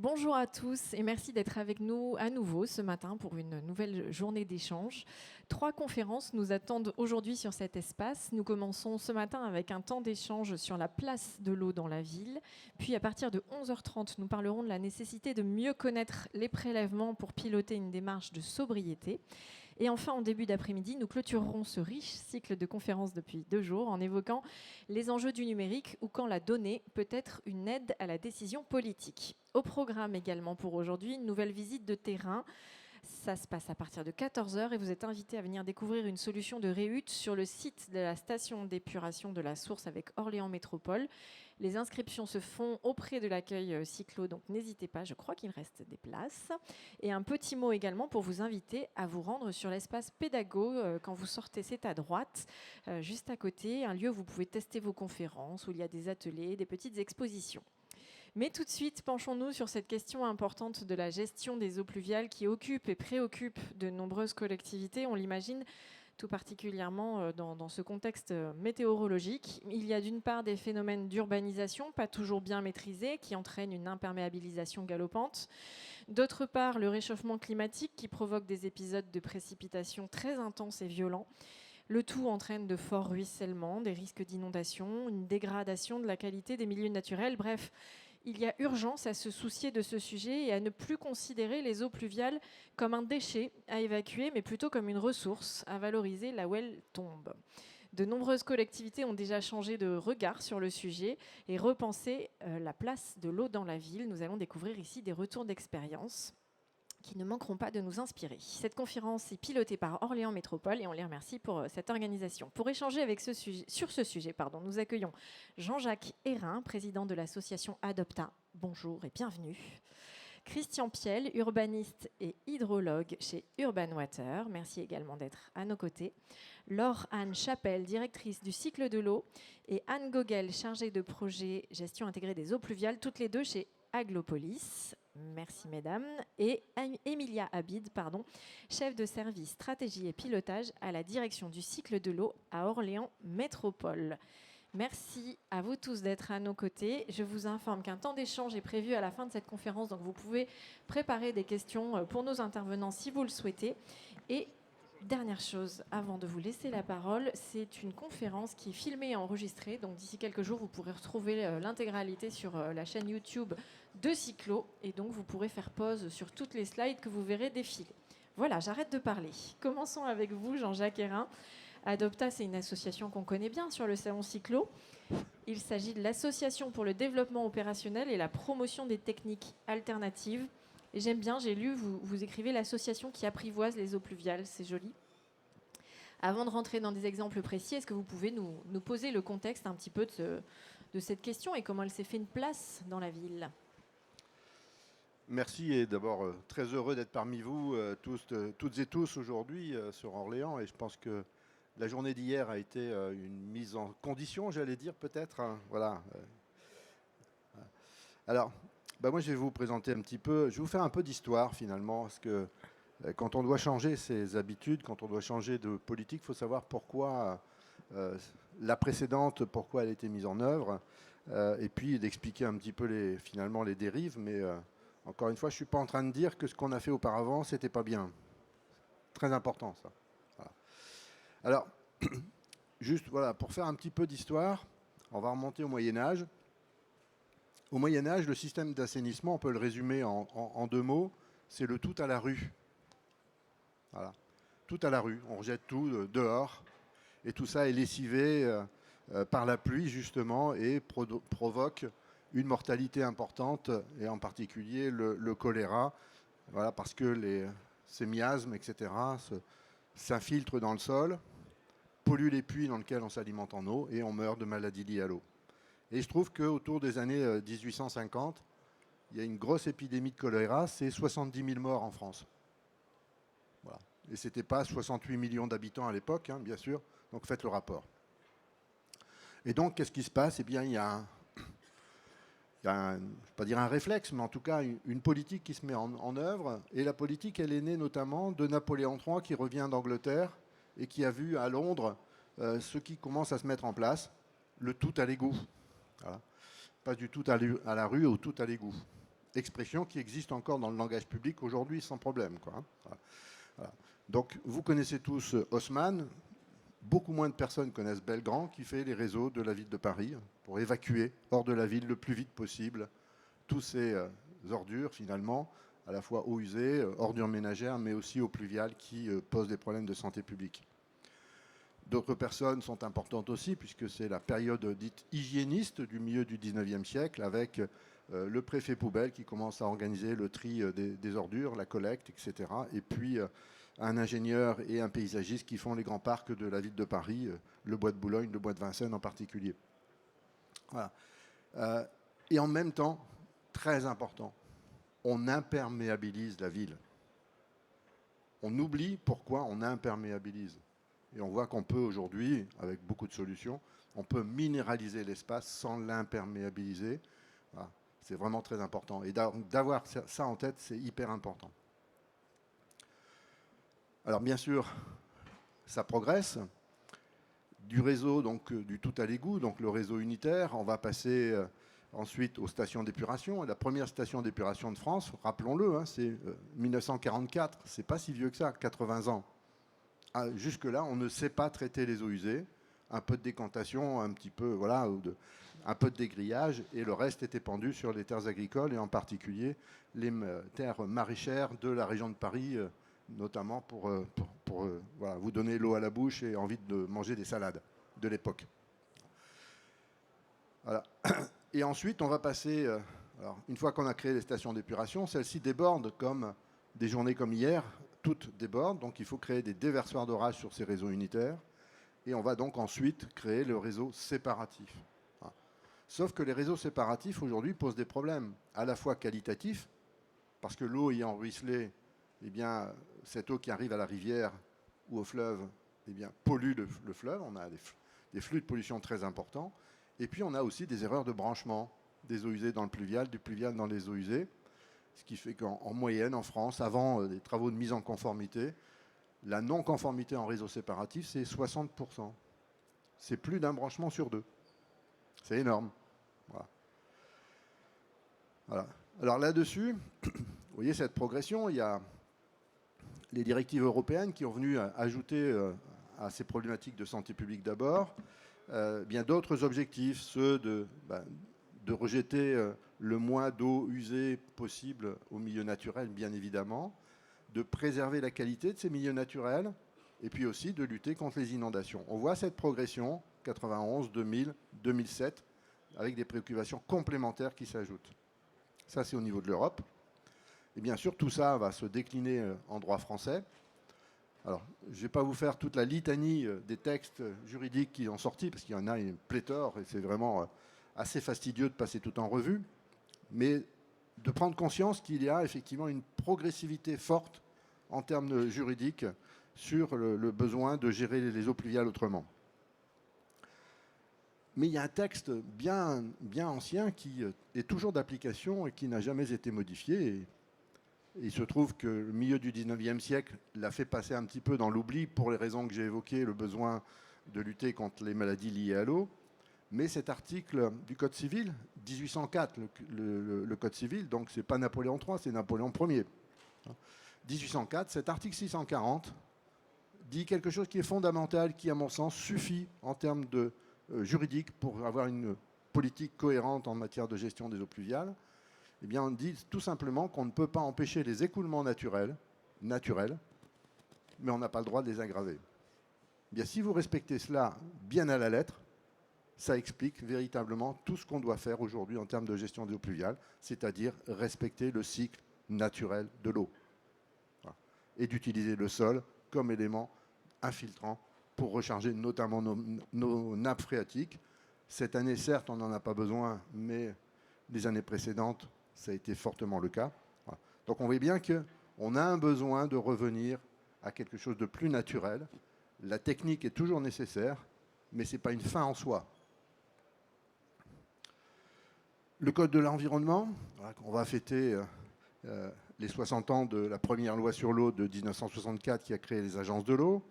Bonjour à tous et merci d'être avec nous à nouveau ce matin pour une nouvelle journée d'échange. 3 conférences nous attendent aujourd'hui sur cet espace. Nous commençons ce matin avec un temps d'échange sur la place de l'eau dans la ville. Puis à partir de 11h30, nous parlerons de la nécessité de mieux connaître les prélèvements pour piloter une démarche de sobriété. Et enfin, en début d'après-midi, nous clôturerons ce riche cycle de conférences depuis 2 jours en évoquant les enjeux du numérique ou quand la donnée peut être une aide à la décision politique. Au programme également pour aujourd'hui, une nouvelle visite de terrain. Ça se passe à partir de 14h et vous êtes invités à venir découvrir une solution de réhute sur le site de la station d'épuration de la Source avec Orléans Métropole. Les inscriptions se font auprès de l'accueil cyclo, donc n'hésitez pas, je crois qu'il reste des places. Et un petit mot également pour vous inviter à vous rendre sur l'espace pédago quand vous sortez, c'est à droite, juste à côté, un lieu où vous pouvez tester vos conférences, où il y a des ateliers, des petites expositions. Mais tout de suite, penchons-nous sur cette question importante de la gestion des eaux pluviales qui occupe et préoccupe de nombreuses collectivités, on l'imagine, tout particulièrement dans ce contexte météorologique. Il y a d'une part des phénomènes d'urbanisation pas toujours bien maîtrisés qui entraînent une imperméabilisation galopante. D'autre part, le réchauffement climatique qui provoque des épisodes de précipitations très intenses et violents. Le tout entraîne de forts ruissellements, des risques d'inondation, une dégradation de la qualité des milieux naturels. Bref, il y a urgence à se soucier de ce sujet et à ne plus considérer les eaux pluviales comme un déchet à évacuer, mais plutôt comme une ressource à valoriser là où elles tombent. De nombreuses collectivités ont déjà changé de regard sur le sujet et repensé la place de l'eau dans la ville. Nous allons découvrir ici des retours d'expérience qui ne manqueront pas de nous inspirer. Cette conférence est pilotée par Orléans Métropole et on les remercie pour cette organisation. Pour échanger avec sur ce sujet, nous accueillons Jean-Jacques Hérin, président de l'association Adopta. Bonjour et bienvenue. Christian Piel, urbaniste et hydrologue chez Urban Water. Merci également d'être à nos côtés. Laure-Anne Chapelle, directrice du cycle de l'eau, et Anne Gogel, chargée de projet gestion intégrée des eaux pluviales, toutes les deux chez Aglopolis. Merci mesdames. Et Emilia Abid, chef de service stratégie et pilotage à la direction du cycle de l'eau à Orléans Métropole. Merci à vous tous d'être à nos côtés. Je vous informe qu'un temps d'échange est prévu à la fin de cette conférence, donc vous pouvez préparer des questions pour nos intervenants si vous le souhaitez. Et dernière chose, avant de vous laisser la parole, c'est une conférence qui est filmée et enregistrée. Donc d'ici quelques jours, vous pourrez retrouver l'intégralité sur la chaîne YouTube de Cyclo. Et donc vous pourrez faire pause sur toutes les slides que vous verrez défiler. Voilà, j'arrête de parler. Commençons avec vous, Jean-Jacques Hérin. Adopta, c'est une association qu'on connaît bien sur le salon Cyclo. Il s'agit de l'association pour le développement opérationnel et la promotion des techniques alternatives. Et j'aime bien, j'ai lu, vous écrivez l'association qui apprivoise les eaux pluviales, c'est joli. Avant de rentrer dans des exemples précis, est-ce que vous pouvez nous poser le contexte un petit peu de cette question et comment elle s'est fait une place dans la ville ? Merci et d'abord très heureux d'être parmi vous toutes et tous aujourd'hui sur Orléans, et je pense que la journée d'hier a été une mise en condition, j'allais dire peut-être. Voilà. Alors, moi je vais vous présenter un petit peu, je vais vous faire un peu d'histoire finalement, parce que quand on doit changer ses habitudes, quand on doit changer de politique, il faut savoir pourquoi la précédente, pourquoi elle a été mise en œuvre, et puis d'expliquer un petit peu finalement les dérives, mais encore une fois, je ne suis pas en train de dire que ce qu'on a fait auparavant, c'était pas bien. Très important ça. Voilà. Alors, juste voilà, pour faire un petit peu d'histoire, on va remonter au Moyen-Âge. Au Moyen-Âge, le système d'assainissement, on peut le résumer en 2 mots, c'est le tout à la rue. Voilà. Tout à la rue, on rejette tout dehors, et tout ça est lessivé par la pluie justement, et provoque une mortalité importante, et en particulier le choléra, voilà, parce que ces miasmes, etc., s'infiltrent dans le sol, polluent les puits dans lesquels on s'alimente en eau, et on meurt de maladies liées à l'eau. Et je trouve qu'autour des années 1850, il y a une grosse épidémie de choléra, c'est 70 000 morts en France. Voilà. Et ce n'était pas 68 millions d'habitants à l'époque, hein, bien sûr, donc faites le rapport. Et donc, qu'est-ce qui se passe ? Eh bien, il y a je ne vais pas dire un réflexe, mais en tout cas une politique qui se met en œuvre. Et la politique, elle est née notamment de Napoléon III qui revient d'Angleterre et qui a vu à Londres ce qui commence à se mettre en place, le tout à l'égout. Voilà. Pas du tout à la rue au tout à l'égout. expression qui existe encore dans le langage public aujourd'hui sans problème, quoi, hein. Voilà. Voilà. Donc, vous connaissez tous Haussmann. Beaucoup moins de personnes connaissent Belgrand, qui fait les réseaux de la ville de Paris pour évacuer hors de la ville le plus vite possible tous ces ordures, finalement, à la fois eaux usées, ordures ménagères, mais aussi eaux pluviales qui posent des problèmes de santé publique. D'autres personnes sont importantes aussi, puisque c'est la période dite hygiéniste du milieu du 19e siècle, avec le préfet poubelle qui commence à organiser le tri des ordures, la collecte, etc. Et puis un ingénieur et un paysagiste qui font les grands parcs de la ville de Paris, le bois de Boulogne, le bois de Vincennes en particulier. Voilà. Et en même temps, très important, on imperméabilise la ville. On oublie pourquoi on imperméabilise. Et on voit qu'on peut aujourd'hui, avec beaucoup de solutions, on peut minéraliser l'espace sans l'imperméabiliser. Voilà. C'est vraiment très important. Et d'avoir ça en tête, c'est hyper important. Alors bien sûr, ça progresse. Du réseau, donc du tout à l'égout, donc le réseau unitaire, on va passer ensuite aux stations d'épuration. La première station d'épuration de France, rappelons-le, hein, c'est 1944, c'est pas si vieux que ça, 80 ans. Ah, jusque-là, on ne sait pas traiter les eaux usées. Un peu de décantation, un petit peu, voilà, un peu de dégrillage, et le reste était pendu sur les terres agricoles, et en particulier les terres maraîchères de la région de Paris, notamment pour voilà, vous donner l'eau à la bouche et envie de manger des salades de l'époque. Voilà. Et ensuite, on va passer, alors, une fois qu'on a créé les stations d'épuration, celles-ci débordent comme des journées comme hier, toutes débordent, donc il faut créer des déversoirs d'orage sur ces réseaux unitaires, et on va donc ensuite créer le réseau séparatif. Voilà. Sauf que les réseaux séparatifs, aujourd'hui, posent des problèmes, à la fois qualitatifs, parce que l'eau ayant ruisselé, eh bien, cette eau qui arrive à la rivière ou au fleuve, eh bien, pollue le fleuve, on a des flux de pollution très importants, et puis on a aussi des erreurs de branchement, des eaux usées dans le pluvial, du pluvial dans les eaux usées, ce qui fait qu'en moyenne, en France, avant des travaux de mise en conformité, la non-conformité en réseau séparatif, c'est 60%. C'est plus d'un branchement sur deux. C'est énorme. Voilà. Voilà. Alors là-dessus, vous voyez cette progression, il y a les directives européennes qui ont venu ajouter à ces problématiques de santé publique d'abord, bien d'autres objectifs, ceux de rejeter le moins d'eau usée possible au milieu naturel, bien évidemment, de préserver la qualité de ces milieux naturels, et puis aussi de lutter contre les inondations. On voit cette progression, 91, 2000, 2007, avec des préoccupations complémentaires qui s'ajoutent. Ça, c'est au niveau de l'Europe. Et bien sûr, tout ça va se décliner en droit français. Alors, je ne vais pas vous faire toute la litanie des textes juridiques qui ont sorti, parce qu'il y en a une pléthore, et c'est vraiment assez fastidieux de passer tout en revue, mais de prendre conscience qu'il y a effectivement une progressivité forte en termes juridiques sur le besoin de gérer les eaux pluviales autrement. Mais il y a un texte bien ancien qui est toujours d'application et qui n'a jamais été modifié. Et il se trouve que le milieu du 19e siècle l'a fait passer un petit peu dans l'oubli pour les raisons que j'ai évoquées, le besoin de lutter contre les maladies liées à l'eau. Mais cet article du Code civil, 1804, le Code civil, donc ce n'est pas Napoléon III, c'est Napoléon Ier. 1804, cet article 640 dit quelque chose qui est fondamental, qui à mon sens suffit en termes de juridique pour avoir une politique cohérente en matière de gestion des eaux pluviales. Eh bien, on dit tout simplement qu'on ne peut pas empêcher les écoulements naturels, mais on n'a pas le droit de les aggraver. Eh bien, si vous respectez cela bien à la lettre, ça explique véritablement tout ce qu'on doit faire aujourd'hui en termes de gestion des eaux pluviales, c'est-à-dire respecter le cycle naturel de l'eau. Voilà. Et d'utiliser le sol comme élément infiltrant pour recharger notamment nos nappes phréatiques. Cette année, certes, on n'en a pas besoin, mais les années précédentes, ça a été fortement le cas. Voilà. Donc on voit bien qu'on a un besoin de revenir à quelque chose de plus naturel. La technique est toujours nécessaire, mais ce n'est pas une fin en soi. Le Code de l'environnement, on va fêter les 60 ans de la première loi sur l'eau de 1964 qui a créé les agences de l'eau.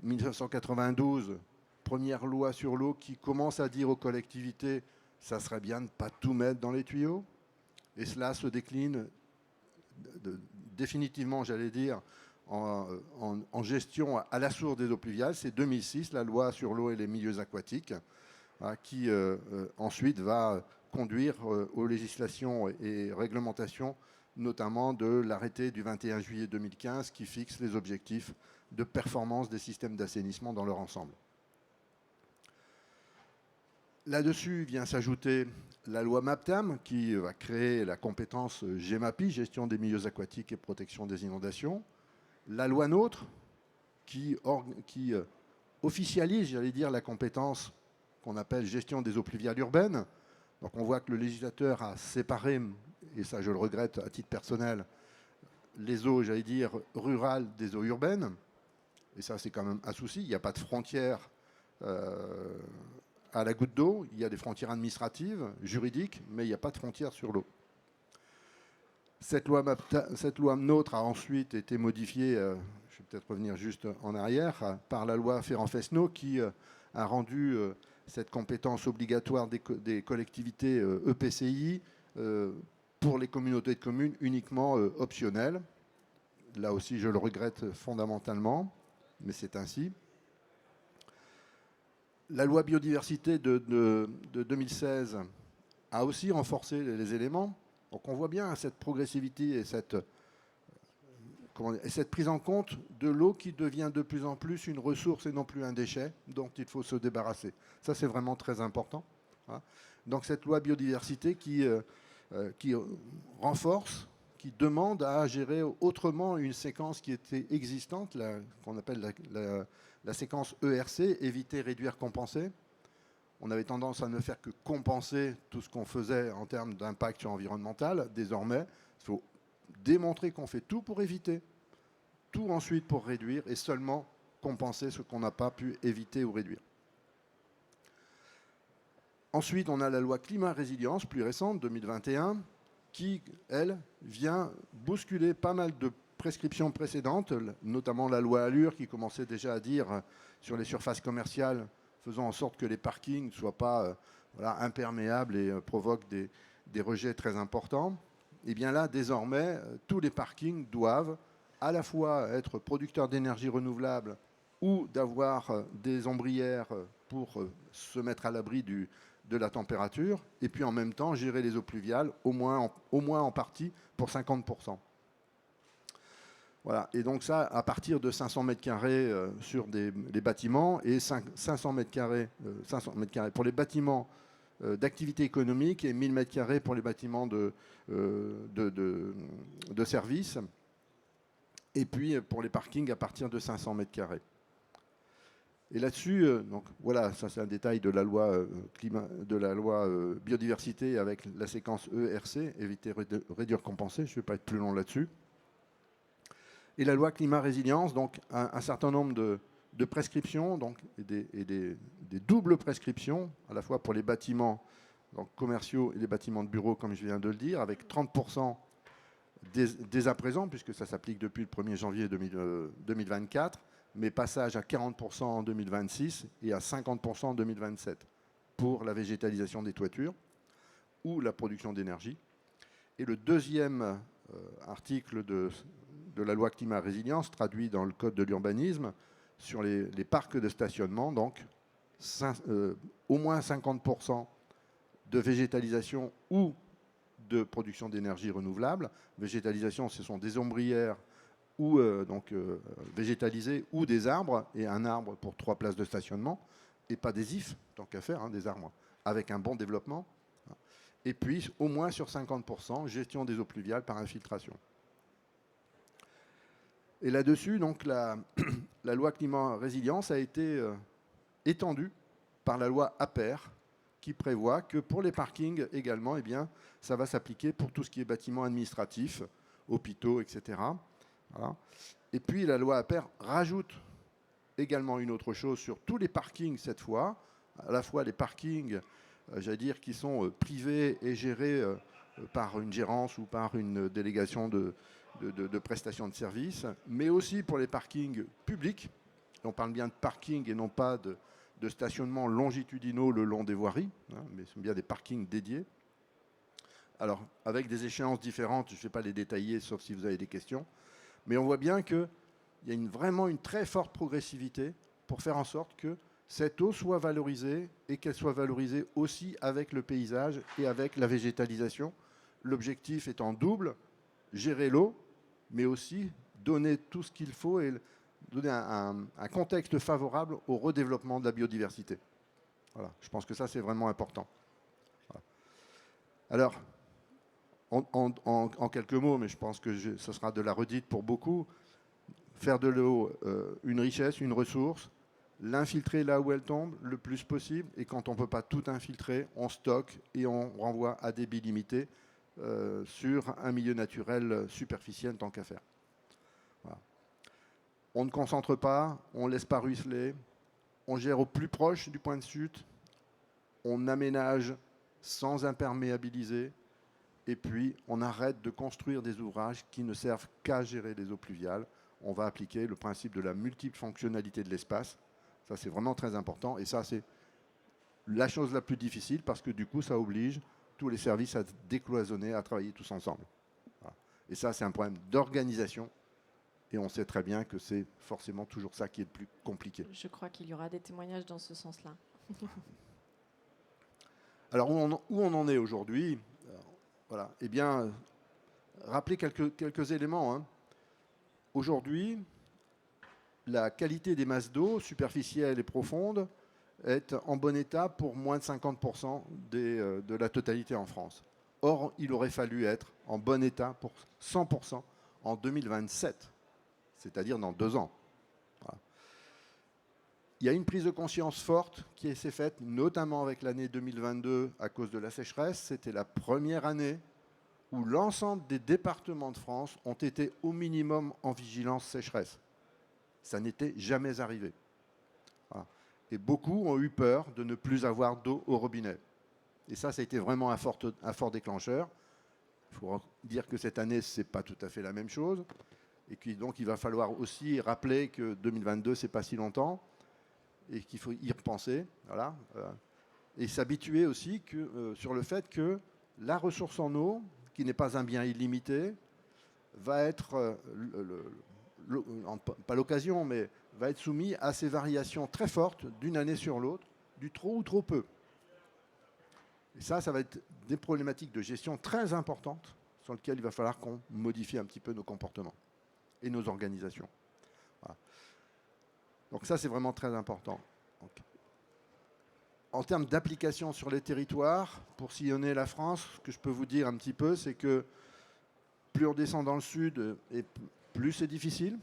1992, première loi sur l'eau qui commence à dire aux collectivités ça serait bien de ne pas tout mettre dans les tuyaux. Et cela se décline définitivement, j'allais dire, en gestion à la source des eaux pluviales. C'est 2006, la loi sur l'eau et les milieux aquatiques, qui ensuite va conduire aux législations et réglementations, notamment de l'arrêté du 21 juillet 2015 qui fixe les objectifs de performance des systèmes d'assainissement dans leur ensemble. Là-dessus vient s'ajouter la loi MAPTAM qui va créer la compétence GEMAPI, gestion des milieux aquatiques et protection des inondations. La loi NOTRe qui officialise, j'allais dire, la compétence qu'on appelle gestion des eaux pluviales urbaines. Donc on voit que le législateur a séparé, et ça je le regrette à titre personnel, les eaux, j'allais dire, rurales des eaux urbaines. Et ça c'est quand même un souci, il n'y a pas de frontière à la goutte d'eau, il y a des frontières administratives, juridiques, mais il n'y a pas de frontières sur l'eau. Cette loi NOTRe a ensuite été modifiée, je vais peut-être revenir juste en arrière, par la loi Ferrand-Fesneau qui a rendu cette compétence obligatoire des collectivités EPCI pour les communautés de communes uniquement optionnelle. Là aussi, je le regrette fondamentalement, mais c'est ainsi. La loi biodiversité de 2016 a aussi renforcé les éléments. Donc on voit bien cette progressivité et cette prise en compte de l'eau qui devient de plus en plus une ressource et non plus un déchet dont il faut se débarrasser. Ça, c'est vraiment très important. Donc cette loi biodiversité qui renforce, qui demande à gérer autrement une séquence qui était existante, qu'on appelle la séquence ERC, éviter, réduire, compenser. On avait tendance à ne faire que compenser tout ce qu'on faisait en termes d'impact environnemental. Désormais, il faut démontrer qu'on fait tout pour éviter, tout ensuite pour réduire et seulement compenser ce qu'on n'a pas pu éviter ou réduire. Ensuite, on a la loi climat-résilience, plus récente, 2021, qui, elle, vient bousculer pas mal de prescriptions précédentes, notamment la loi Allure qui commençait déjà à dire sur les surfaces commerciales, faisant en sorte que les parkings ne soient pas imperméables et provoquent des rejets très importants. Et bien là, désormais, tous les parkings doivent à la fois être producteurs d'énergie renouvelable ou d'avoir des ombrières pour se mettre à l'abri de la température, et puis en même temps gérer les eaux pluviales, au moins en partie, pour 50%. Voilà. Et donc ça, à partir de 500 m² sur les bâtiments et 500 m² pour les bâtiments d'activité économique et 1000 m² pour les bâtiments de services. Et puis pour les parkings à partir de 500 m². Et là-dessus, donc voilà, ça c'est un détail de la loi biodiversité avec la séquence ERC, éviter, réduire, compenser. Je ne vais pas être plus long là-dessus. Et la loi climat-résilience, donc un certain nombre de prescriptions, donc, et des doubles prescriptions, à la fois pour les bâtiments donc, commerciaux et les bâtiments de bureaux, comme je viens de le dire, avec 30% dès à présent, puisque ça s'applique depuis le 1er janvier 2024, mais passage à 40% en 2026 et à 50% en 2027 pour la végétalisation des toitures ou la production d'énergie. Et le deuxième article de la loi climat-résilience, traduit dans le code de l'urbanisme, sur les parcs de stationnement, donc au moins 50% de végétalisation ou de production d'énergie renouvelable. Végétalisation, ce sont des ombrières ou végétalisées ou des arbres, et un arbre pour 3 places de stationnement, et pas des ifs, tant qu'à faire, des arbres avec un bon développement. Et puis, au moins sur 50%, gestion des eaux pluviales par infiltration. Et là-dessus, donc, la loi climat-résilience a été étendue par la loi APER, qui prévoit que pour les parkings également, eh bien, ça va s'appliquer pour tout ce qui est bâtiments administratifs, hôpitaux, etc. Voilà. Et puis la loi APER rajoute également une autre chose sur tous les parkings cette fois, à la fois les parkings, j'allais dire, qui sont privés et gérés par une gérance ou par une délégation de prestations de services, mais aussi pour les parkings publics. On parle bien de parking et non pas de stationnement longitudinaux le long des voiries, mais ce sont bien des parkings dédiés, Alors, avec des échéances différentes, je ne vais pas les détailler, sauf si vous avez des questions. Mais on voit bien qu'il y a vraiment une très forte progressivité pour faire en sorte que cette eau soit valorisée et qu'elle soit valorisée aussi avec le paysage et avec la végétalisation. L'objectif étant double, gérer l'eau, mais aussi donner tout ce qu'il faut et donner un contexte favorable au redéveloppement de la biodiversité. Voilà, je pense que ça, c'est vraiment important. Voilà. Alors, en quelques mots, mais je pense que ce sera de la redite pour beaucoup, faire de l'eau une richesse, une ressource, l'infiltrer là où elle tombe le plus possible, et quand on ne peut pas tout infiltrer, on stocke et on renvoie à débit limité sur un milieu naturel superficiel tant qu'à faire. Voilà. On ne concentre pas, on ne laisse pas ruisseler, on gère au plus proche du point de chute, on aménage sans imperméabiliser, et puis on arrête de construire des ouvrages qui ne servent qu'à gérer les eaux pluviales. On va appliquer le principe de la multiple fonctionnalité de l'espace. Ça, c'est vraiment très important. Et ça, c'est la chose la plus difficile parce que du coup, ça oblige tous les services à décloisonner, à travailler tous ensemble. Voilà. Et ça, c'est un problème d'organisation. Et on sait très bien que c'est forcément toujours ça qui est le plus compliqué. Je crois qu'il y aura des témoignages dans ce sens-là. Alors, où on en est aujourd'hui, voilà. Eh bien, rappelez quelques éléments. Hein. Aujourd'hui, la qualité des masses d'eau, superficielles et profondes, est en bon état pour moins de 50% de la totalité en France. Or, il aurait fallu être en bon état pour 100% en 2027, c'est-à-dire dans 2 ans. Voilà. Il y a une prise de conscience forte qui s'est faite, notamment avec l'année 2022 à cause de la sécheresse. C'était la première année où l'ensemble des départements de France ont été au minimum en vigilance sécheresse. Ça n'était jamais arrivé. Voilà. Et beaucoup ont eu peur de ne plus avoir d'eau au robinet. Et ça a été vraiment un fort déclencheur. Il faut dire que cette année, ce n'est pas tout à fait la même chose. Et donc, il va falloir aussi rappeler que 2022, ce n'est pas si longtemps. Et qu'il faut y repenser. Voilà. Et s'habituer aussi sur le fait que la ressource en eau, qui n'est pas un bien illimité, va être, pas l'occasion, mais va être soumis à ces variations très fortes d'une année sur l'autre, du trop ou trop peu. Et ça va être des problématiques de gestion très importantes sur lesquelles il va falloir qu'on modifie un petit peu nos comportements et nos organisations. Voilà. Donc ça, c'est vraiment très important. Donc, en termes d'application sur les territoires, pour sillonner la France, ce que je peux vous dire un petit peu, c'est que plus on descend dans le sud, et plus c'est difficile,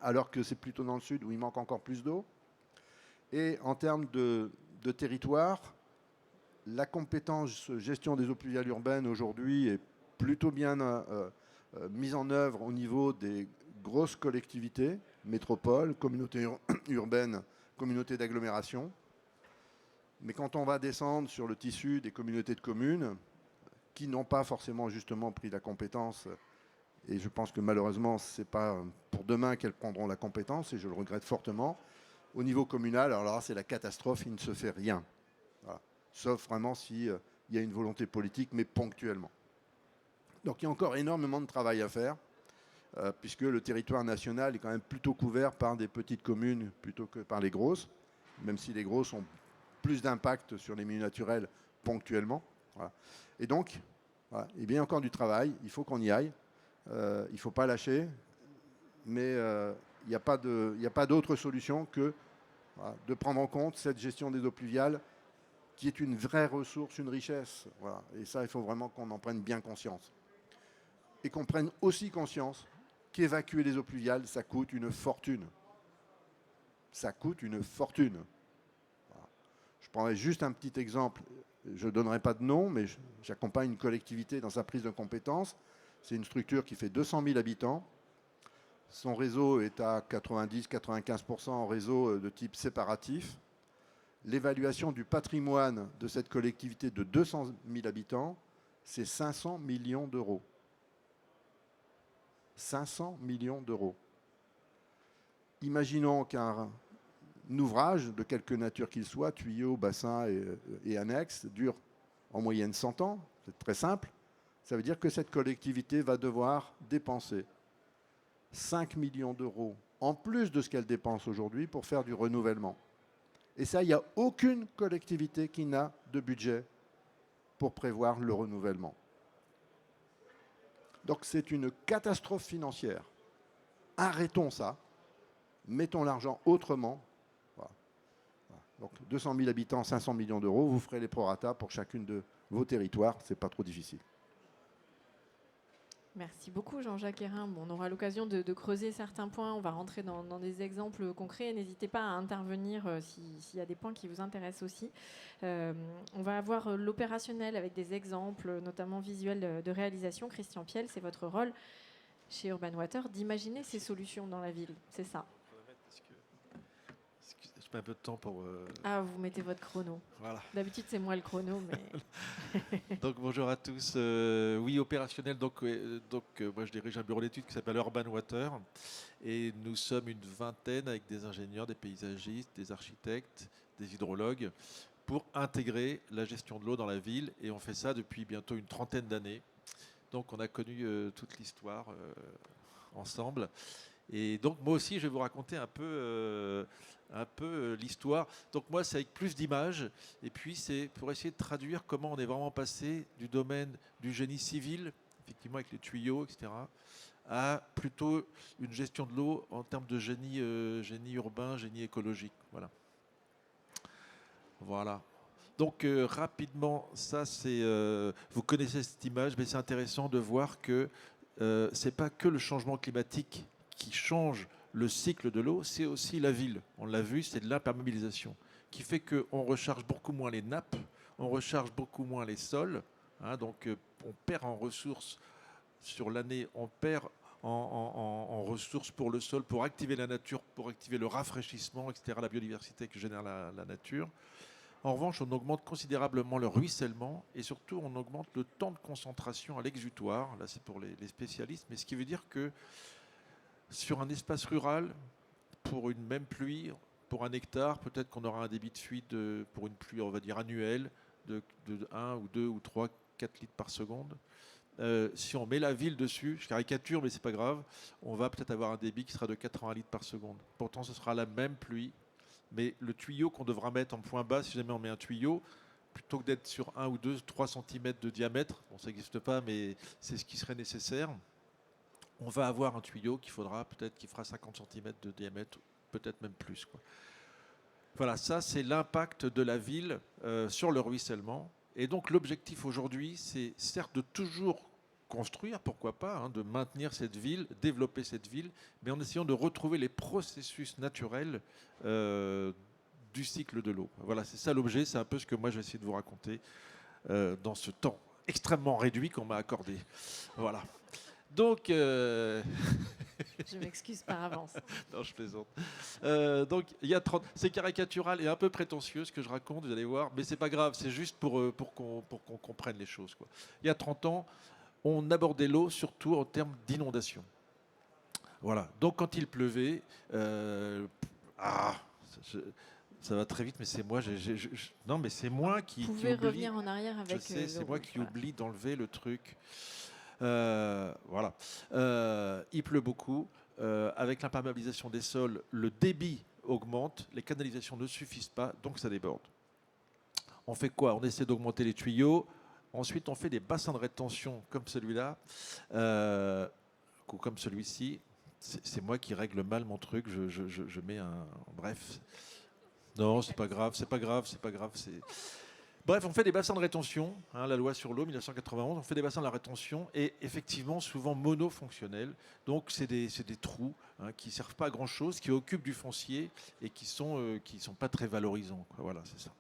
alors que c'est plutôt dans le sud où il manque encore plus d'eau. Et en termes de territoire, la compétence gestion des eaux pluviales urbaines aujourd'hui est plutôt bien mise en œuvre au niveau des grosses collectivités, métropoles, communautés urbaines, communautés d'agglomération. Mais quand on va descendre sur le tissu des communautés de communes, qui n'ont pas forcément justement pris la compétence, et je pense que malheureusement, ce n'est pas pour demain qu'elles prendront la compétence, et je le regrette fortement, au niveau communal, alors là, c'est la catastrophe, il ne se fait rien. Voilà. Sauf vraiment s'il y a une volonté politique, mais ponctuellement. Donc il y a encore énormément de travail à faire, puisque le territoire national est quand même plutôt couvert par des petites communes plutôt que par les grosses, même si les grosses ont plus d'impact sur les milieux naturels ponctuellement. Voilà. Et donc, voilà, il y a encore du travail, il faut qu'on y aille, il ne faut pas lâcher, mais il n'y a pas d'autre solution que voilà, de prendre en compte cette gestion des eaux pluviales qui est une vraie ressource, une richesse. Voilà. Et ça, il faut vraiment qu'on en prenne bien conscience. Et qu'on prenne aussi conscience qu'évacuer les eaux pluviales, ça coûte une fortune. Ça coûte une fortune. Voilà. Je prendrai juste un petit exemple. Je ne donnerai pas de nom, mais j'accompagne une collectivité dans sa prise de compétence. C'est une structure qui fait 200 000 habitants. Son réseau est à 90-95% en réseau de type séparatif. L'évaluation du patrimoine de cette collectivité de 200 000 habitants, c'est 500 millions d'euros. 500 millions d'euros. Imaginons qu'un ouvrage, de quelque nature qu'il soit, tuyaux, bassins et annexes, dure en moyenne 100 ans. C'est très simple. Ça veut dire que cette collectivité va devoir dépenser 5 millions d'euros en plus de ce qu'elle dépense aujourd'hui pour faire du renouvellement. Et ça, il n'y a aucune collectivité qui n'a de budget pour prévoir le renouvellement. Donc c'est une catastrophe financière. Arrêtons ça, mettons l'argent autrement. Voilà. Donc 200 000 habitants, 500 millions d'euros, vous ferez les prorata pour chacune de vos territoires, c'est pas trop difficile. Merci beaucoup Jean-Jacques Hérin. Bon, on aura l'occasion de creuser certains points, on va rentrer dans des exemples concrets. N'hésitez pas à intervenir s'il y a des points qui vous intéressent aussi. On va avoir l'opérationnel avec des exemples, notamment visuels de réalisation. Christian Piel, c'est votre rôle chez Urban Water d'imaginer ces solutions dans la ville, c'est ça. Je mets un peu de temps pour... Ah, vous mettez votre chrono. Voilà. D'habitude, c'est moi le chrono, mais... Donc bonjour à tous. Oui, opérationnel. Donc moi je dirige un bureau d'études qui s'appelle Urban Water et nous sommes une vingtaine avec des ingénieurs, des paysagistes, des architectes, des hydrologues pour intégrer la gestion de l'eau dans la ville et on fait ça depuis bientôt une trentaine d'années. Donc on a connu toute l'histoire ensemble. Et donc moi aussi je vais vous raconter un peu l'histoire. Donc moi c'est avec plus d'images et puis c'est pour essayer de traduire comment on est vraiment passé du domaine du génie civil, effectivement avec les tuyaux, etc., à plutôt une gestion de l'eau en termes de génie urbain, génie écologique. Voilà. Donc rapidement, ça c'est, vous connaissez cette image, mais c'est intéressant de voir que c'est pas que le changement climatique qui change le cycle de l'eau, c'est aussi la ville. On l'a vu, c'est de l'imperméabilisation qui fait qu'on recharge beaucoup moins les nappes, on recharge beaucoup moins les sols, hein, donc on perd en ressources sur l'année, on perd en ressources pour le sol, pour activer la nature, pour activer le rafraîchissement, etc., la biodiversité que génère la nature. En revanche, on augmente considérablement le ruissellement et surtout on augmente le temps de concentration à l'exutoire. Là, c'est pour les spécialistes, mais ce qui veut dire que sur un espace rural, pour une même pluie, pour un hectare, peut-être qu'on aura un débit de fuite pour une pluie, on va dire annuelle, de 1 ou 2 ou 3, 4 litres par seconde. Si on met la ville dessus, je caricature, mais c'est pas grave, on va peut-être avoir un débit qui sera de 80 litres par seconde. Pourtant, ce sera la même pluie, mais le tuyau qu'on devra mettre en point bas, si jamais on met un tuyau, plutôt que d'être sur 1 ou 2, 3 cm de diamètre, bon, ça n'existe pas, mais c'est ce qui serait nécessaire, on va avoir un tuyau qui fera 50 cm de diamètre, peut-être même plus, quoi. Voilà, ça c'est l'impact de la ville sur le ruissellement. Et donc l'objectif aujourd'hui, c'est certes de toujours construire, pourquoi pas, hein, de maintenir cette ville, développer cette ville, mais en essayant de retrouver les processus naturels du cycle de l'eau. Voilà, c'est ça l'objet, c'est un peu ce que moi je vais essayer de vous raconter dans ce temps extrêmement réduit qu'on m'a accordé. Voilà. Donc, je m'excuse par avance. Non, je plaisante. Donc, il y a 30... C'est caricatural et un peu prétentieux ce que je raconte, vous allez voir, mais c'est pas grave, c'est juste pour qu'on comprenne les choses, quoi. Il y a 30 ans, on abordait l'eau surtout en termes d'inondation. Voilà. Donc, quand il pleuvait, ça va très vite, mais c'est moi. Non, mais c'est moi qui Vous pouvez oublie. revenir en arrière avec. Je sais, c'est moi qui oublie d'enlever le truc. Voilà. Il pleut beaucoup. Avec l'imperméabilisation des sols, le débit augmente, les canalisations ne suffisent pas, donc ça déborde. On fait quoi? On essaie d'augmenter les tuyaux. Ensuite, on fait des bassins de rétention comme celui-là, ou comme celui-ci. C'est moi qui règle mal mon truc. Je mets un... Bref. Non, c'est pas grave, c'est pas grave, c'est pas grave. Bref, on fait des bassins de rétention, hein, la loi sur l'eau 1991, on fait des bassins de la rétention et effectivement souvent monofonctionnels. Donc c'est des trous hein, qui ne servent pas à grand chose, qui occupent du foncier et qui sont pas très valorisants, quoi. Voilà, c'est ça.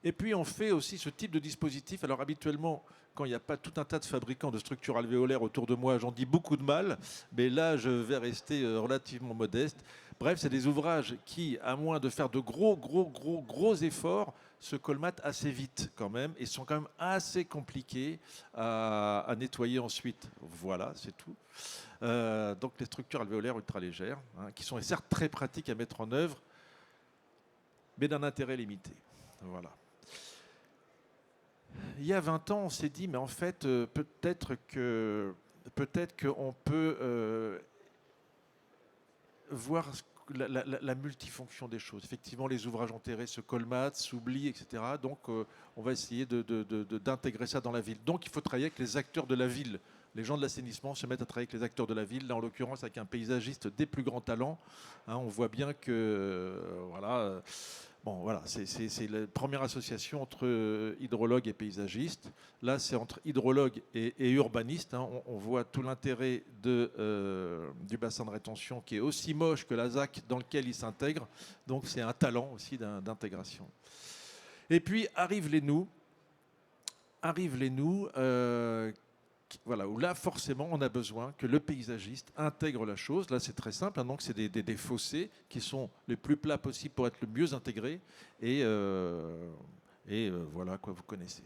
Et puis on fait aussi ce type de dispositif. Alors habituellement, quand il n'y a pas tout un tas de fabricants de structures alvéolaires autour de moi, j'en dis beaucoup de mal, mais là je vais rester relativement modeste. Bref, c'est des ouvrages qui, à moins de faire de gros efforts, se colmatent assez vite quand même et sont quand même assez compliqués à nettoyer ensuite. Voilà, c'est tout. Donc les structures alvéolaires ultra légères, hein, qui sont certes très pratiques à mettre en œuvre, mais d'un intérêt limité. Voilà. il y a 20 ans, on s'est dit, mais en fait, peut-être qu'on peut voir la multifonction des choses. Effectivement, les ouvrages enterrés se colmatent, s'oublient, etc. Donc, on va essayer d'intégrer ça dans la ville. Donc, il faut travailler avec les acteurs de la ville. Les gens de l'assainissement se mettent à travailler avec les acteurs de la ville, là, en l'occurrence avec un paysagiste des plus grands talents. Hein, on voit bien que, voilà, c'est la première association entre hydrologue et paysagiste. Là, c'est entre hydrologue et urbaniste. Hein. On voit tout l'intérêt du bassin de rétention qui est aussi moche que la ZAC dans lequel il s'intègre. Donc, c'est un talent aussi d'intégration. Et puis, arrivent les nous. Voilà, où là, forcément, on a besoin que le paysagiste intègre la chose. Là, c'est très simple. Hein, donc, c'est des fossés qui sont les plus plats possibles pour être le mieux intégrés. Et voilà, quoi, vous connaissez.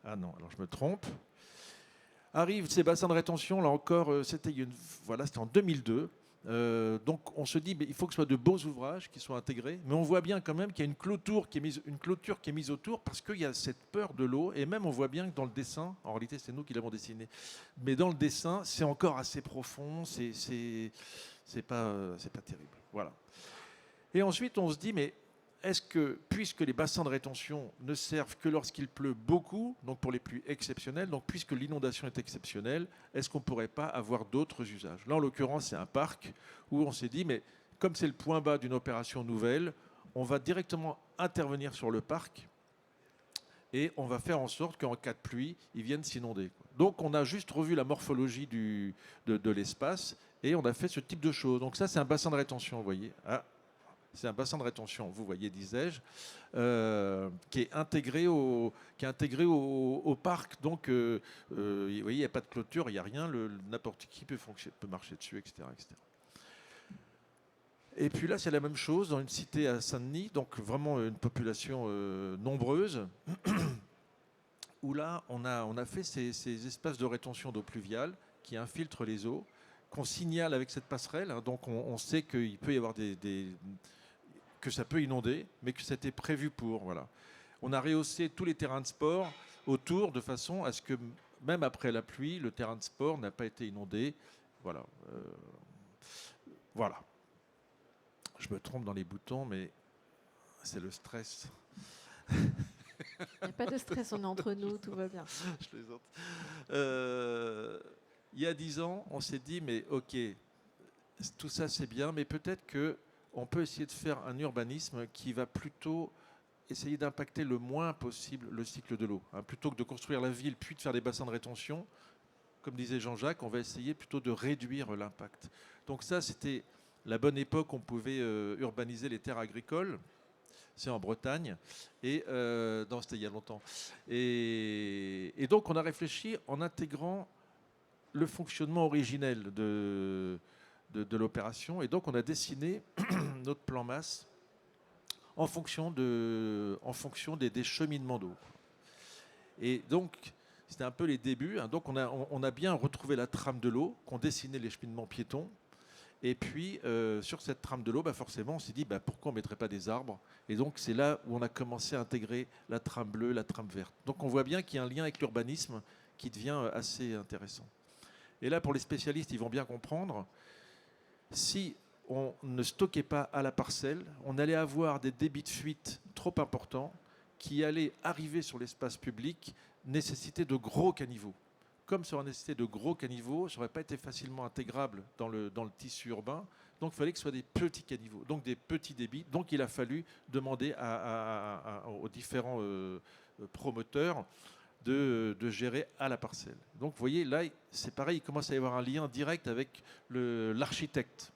Ah non, alors je me trompe. Arrivent ces bassins de rétention, là encore, c'était en 2002. Donc on se dit, mais il faut que ce soit de beaux ouvrages qui soient intégrés, mais on voit bien quand même qu'il y a une clôture qui est mise autour parce qu'il y a cette peur de l'eau, et même on voit bien que dans le dessin, en réalité c'est nous qui l'avons dessiné, mais dans le dessin c'est encore assez profond, c'est pas terrible. Voilà. Et ensuite on se dit, mais est-ce que, puisque les bassins de rétention ne servent que lorsqu'il pleut beaucoup, donc pour les pluies exceptionnelles, donc puisque l'inondation est exceptionnelle, est-ce qu'on ne pourrait pas avoir d'autres usages? Là, en l'occurrence, c'est un parc où on s'est dit, mais comme c'est le point bas d'une opération nouvelle, on va directement intervenir sur le parc et on va faire en sorte qu'en cas de pluie, ils viennent s'inonder. Donc, on a juste revu la morphologie de l'espace et on a fait ce type de choses. Donc ça, c'est un bassin de rétention, vous voyez. Ah. C'est un bassin de rétention, vous voyez, disais-je, qui est intégré au parc. Donc, vous voyez, il n'y a pas de clôture, il n'y a rien. N'importe qui peut marcher dessus, etc., etc. Et puis là, c'est la même chose dans une cité à Saint-Denis, donc vraiment une population nombreuse, où là, on a fait ces espaces de rétention d'eau pluviale qui infiltrent les eaux, qu'on signale avec cette passerelle. Hein, donc, on sait qu'il peut y avoir que ça peut inonder, mais que c'était prévu pour. Voilà. On a rehaussé tous les terrains de sport autour de façon à ce que, même après la pluie, le terrain de sport n'a pas été inondé. Voilà. Voilà. Je me trompe dans les boutons, mais c'est le stress. Il n'y a pas de stress, on est entre nous, tout va bien. Je plaisante. Il y a 10 ans, on s'est dit, mais ok, tout ça c'est bien, mais peut-être que on peut essayer de faire un urbanisme qui va plutôt essayer d'impacter le moins possible le cycle de l'eau. Hein. Plutôt que de construire la ville puis de faire des bassins de rétention, comme disait Jean-Jacques, on va essayer plutôt de réduire l'impact. Donc ça, c'était la bonne époque où on pouvait urbaniser les terres agricoles. C'est en Bretagne. Et non, c'était il y a longtemps. Et donc, on a réfléchi en intégrant le fonctionnement originel de l'opération. Et donc, on a dessiné notre plan masse en fonction des cheminements d'eau. Et donc, c'était un peu les débuts. Hein. Donc, on a bien retrouvé la trame de l'eau, qu'on dessinait les cheminements piétons. Et puis, sur cette trame de l'eau, forcément, on s'est dit, pourquoi on ne mettrait pas des arbres? Et donc, c'est là où on a commencé à intégrer la trame bleue, la trame verte. Donc, on voit bien qu'il y a un lien avec l'urbanisme qui devient assez intéressant. Et là, pour les spécialistes, ils vont bien comprendre, si on ne stockait pas à la parcelle, on allait avoir des débits de fuite trop importants qui allaient arriver sur l'espace public, nécessiter de gros caniveaux. Comme ça aurait nécessité de gros caniveaux, ça n'aurait pas été facilement intégrable dans le tissu urbain. Donc, il fallait que ce soit des petits caniveaux, donc des petits débits. Donc, il a fallu demander aux différents promoteurs de gérer à la parcelle. Donc, vous voyez, là, c'est pareil, il commence à y avoir un lien direct avec l'architecte,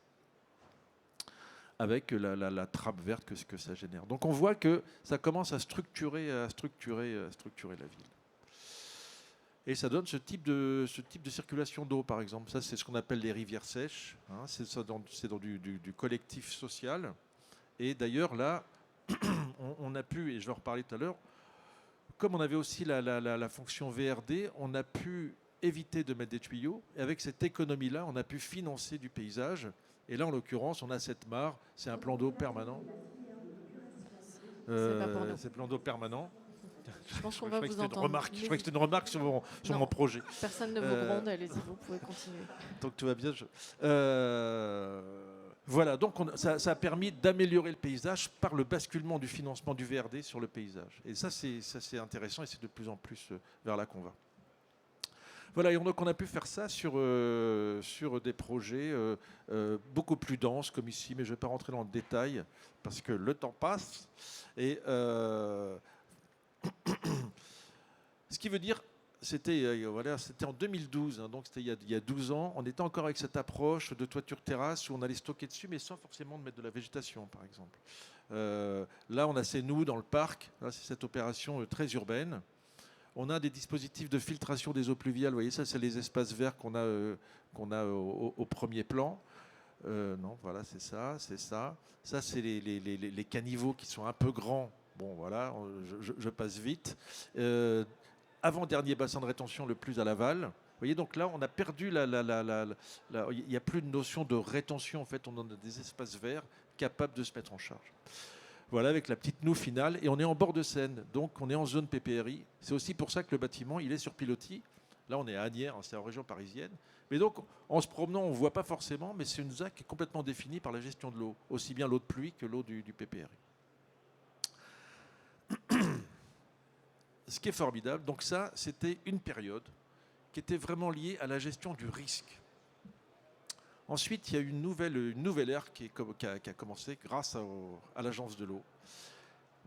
avec la trappe verte que ça génère. Donc, on voit que ça commence à structurer la ville. Et ça donne ce type de circulation d'eau, par exemple. Ça, c'est ce qu'on appelle les rivières sèches. Hein. C'est dans du collectif social. Et d'ailleurs, là, on a pu, et je vais en reparler tout à l'heure, comme on avait aussi la fonction VRD, on a pu éviter de mettre des tuyaux. Et avec cette économie-là, on a pu financer du paysage. Et là, en l'occurrence, on a cette mare. C'est un plan d'eau permanent. C'est plan d'eau permanent. Je pense qu'on Je va croyais que vous c'était une entendre. remarque. Je croyais que c'était une remarque sur Non. mon projet. Personne ne vous gronde, allez-y, vous pouvez continuer. Donc tout va bien. Voilà, donc ça a permis d'améliorer le paysage par le basculement du financement du VRD sur le paysage. Et ça, c'est intéressant et c'est de plus en plus vers là qu'on va. Voilà, et donc on a pu faire ça sur des projets beaucoup plus denses comme ici, mais je ne vais pas rentrer dans le détail parce que le temps passe. Et ce qui veut dire, c'était en 2012, hein, donc c'était il y a 12 ans, on était encore avec cette approche de toiture terrasse où on allait stocker dessus, mais sans forcément mettre de la végétation, par exemple. Là, on a ces nous dans le parc, là, c'est cette opération très urbaine. On a des dispositifs de filtration des eaux pluviales. Vous voyez, ça, c'est les espaces verts qu'on a au premier plan. Non, voilà, c'est ça, c'est ça. Ça, c'est les caniveaux qui sont un peu grands. Bon, voilà, je passe vite. Avant-dernier bassin de rétention le plus à l'aval. Vous voyez, donc là, on a perdu il n'y a plus de notion de rétention. En fait, on a des espaces verts capables de se mettre en charge. Voilà, avec la petite noue finale. Et on est en bord de Seine, donc on est en zone PPRI. C'est aussi pour ça que le bâtiment, il est sur pilotis. Là, on est à Asnières, c'est en région parisienne. Mais donc, en se promenant, on ne voit pas forcément, mais c'est une ZAC qui est complètement définie par la gestion de l'eau, aussi bien l'eau de pluie que l'eau du PPRI. Ce qui est formidable, donc ça, c'était une période qui était vraiment liée à la gestion du risque. Ensuite, il y a eu une nouvelle ère qui a commencé grâce à l'agence de l'eau,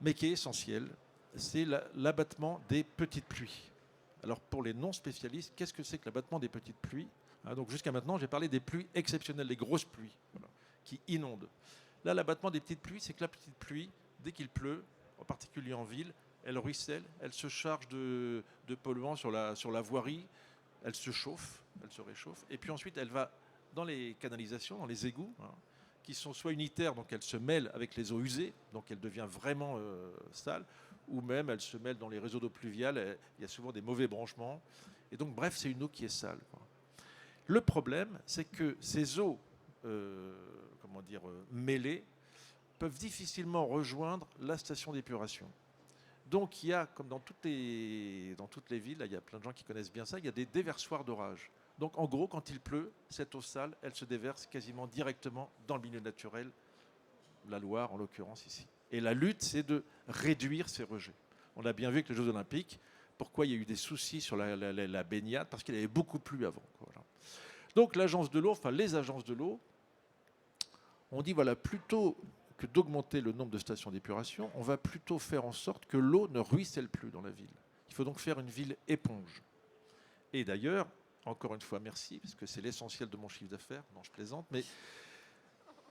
mais qui est essentielle, c'est l'abattement des petites pluies. Alors pour les non-spécialistes, qu'est-ce que c'est que l'abattement des petites pluies? Donc jusqu'à maintenant, j'ai parlé des pluies exceptionnelles, les grosses pluies, voilà, qui inondent. Là, l'abattement des petites pluies, c'est que la petite pluie, dès qu'il pleut, en particulier en ville, elle ruisselle, elle se charge de polluants sur la voirie, elle se chauffe, elle se réchauffe, et puis ensuite elle va dans les canalisations, dans les égouts, hein, qui sont soit unitaires, donc elle se mêle avec les eaux usées, donc elle devient vraiment sale, ou même elle se mêle dans les réseaux d'eau pluviale, il y a souvent des mauvais branchements, et donc bref, c'est une eau qui est sale, quoi. Le problème, c'est que ces eaux mêlées peuvent difficilement rejoindre la station d'épuration. Donc il y a, comme dans toutes les villes, là, il y a plein de gens qui connaissent bien ça, il y a des déversoirs d'orage. Donc en gros, quand il pleut, cette eau sale, elle se déverse quasiment directement dans le milieu naturel, la Loire en l'occurrence ici. Et la lutte, c'est de réduire ces rejets. On a bien vu avec les Jeux Olympiques, pourquoi il y a eu des soucis sur la baignade, parce qu'il y avait beaucoup plu avant. Voilà. Donc l'agence de l'eau, enfin les agences de l'eau, on dit voilà, plutôt que d'augmenter le nombre de stations d'épuration, on va plutôt faire en sorte que l'eau ne ruisselle plus dans la ville. Il faut donc faire une ville éponge. Et d'ailleurs, encore une fois, merci, parce que c'est l'essentiel de mon chiffre d'affaires. Non, je plaisante, mais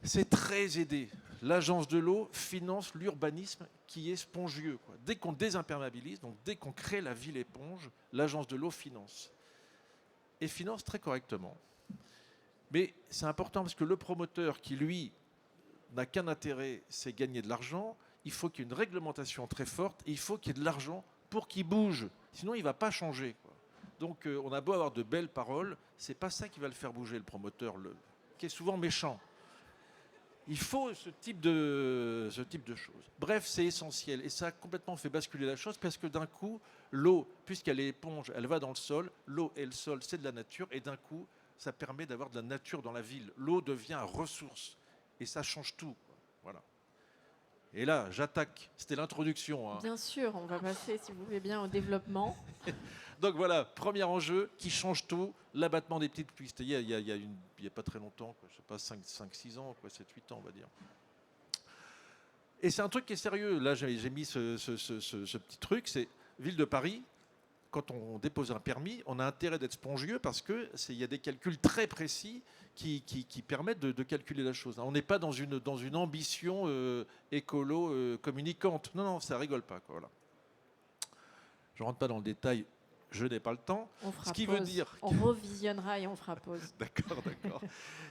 c'est très aidé. L'agence de l'eau finance l'urbanisme qui est spongieux, quoi. Dès qu'on désimperméabilise, donc dès qu'on crée la ville éponge, l'agence de l'eau finance. Et finance très correctement. Mais c'est important parce que le promoteur qui, lui, n'a qu'un intérêt, c'est gagner de l'argent, il faut qu'il y ait une réglementation très forte et il faut qu'il y ait de l'argent pour qu'il bouge. Sinon, il ne va pas changer, quoi. Donc on a beau avoir de belles paroles, ce n'est pas ça qui va le faire bouger, le promoteur, qui est souvent méchant. Il faut ce type de choses. Bref, c'est essentiel. Et ça a complètement fait basculer la chose parce que d'un coup, l'eau, puisqu'elle est éponge, elle va dans le sol. L'eau et le sol, c'est de la nature. Et d'un coup, ça permet d'avoir de la nature dans la ville. L'eau devient ressource. Et ça change tout. Voilà. Et là, j'attaque. C'était l'introduction, hein. Bien sûr, on va passer, si vous voulez bien, au développement. Donc voilà, premier enjeu qui change tout, l'abattement des petites pluies. C'était il y a pas très longtemps, quoi, je ne sais pas, 5-6 ans, 7-8 ans, on va dire. Et c'est un truc qui est sérieux. Là, j'ai mis ce petit truc, c'est Ville de Paris. Quand on dépose un permis, on a intérêt d'être spongieux parce qu'il y a des calculs très précis qui permettent de calculer la chose. On n'est pas dans une ambition écolo communicante. Non, ça rigole pas, quoi, voilà. Je ne rentre pas dans le détail, je n'ai pas le temps. On fera Ce qui pause. veut dire... On revisionnera et on fera pause. D'accord.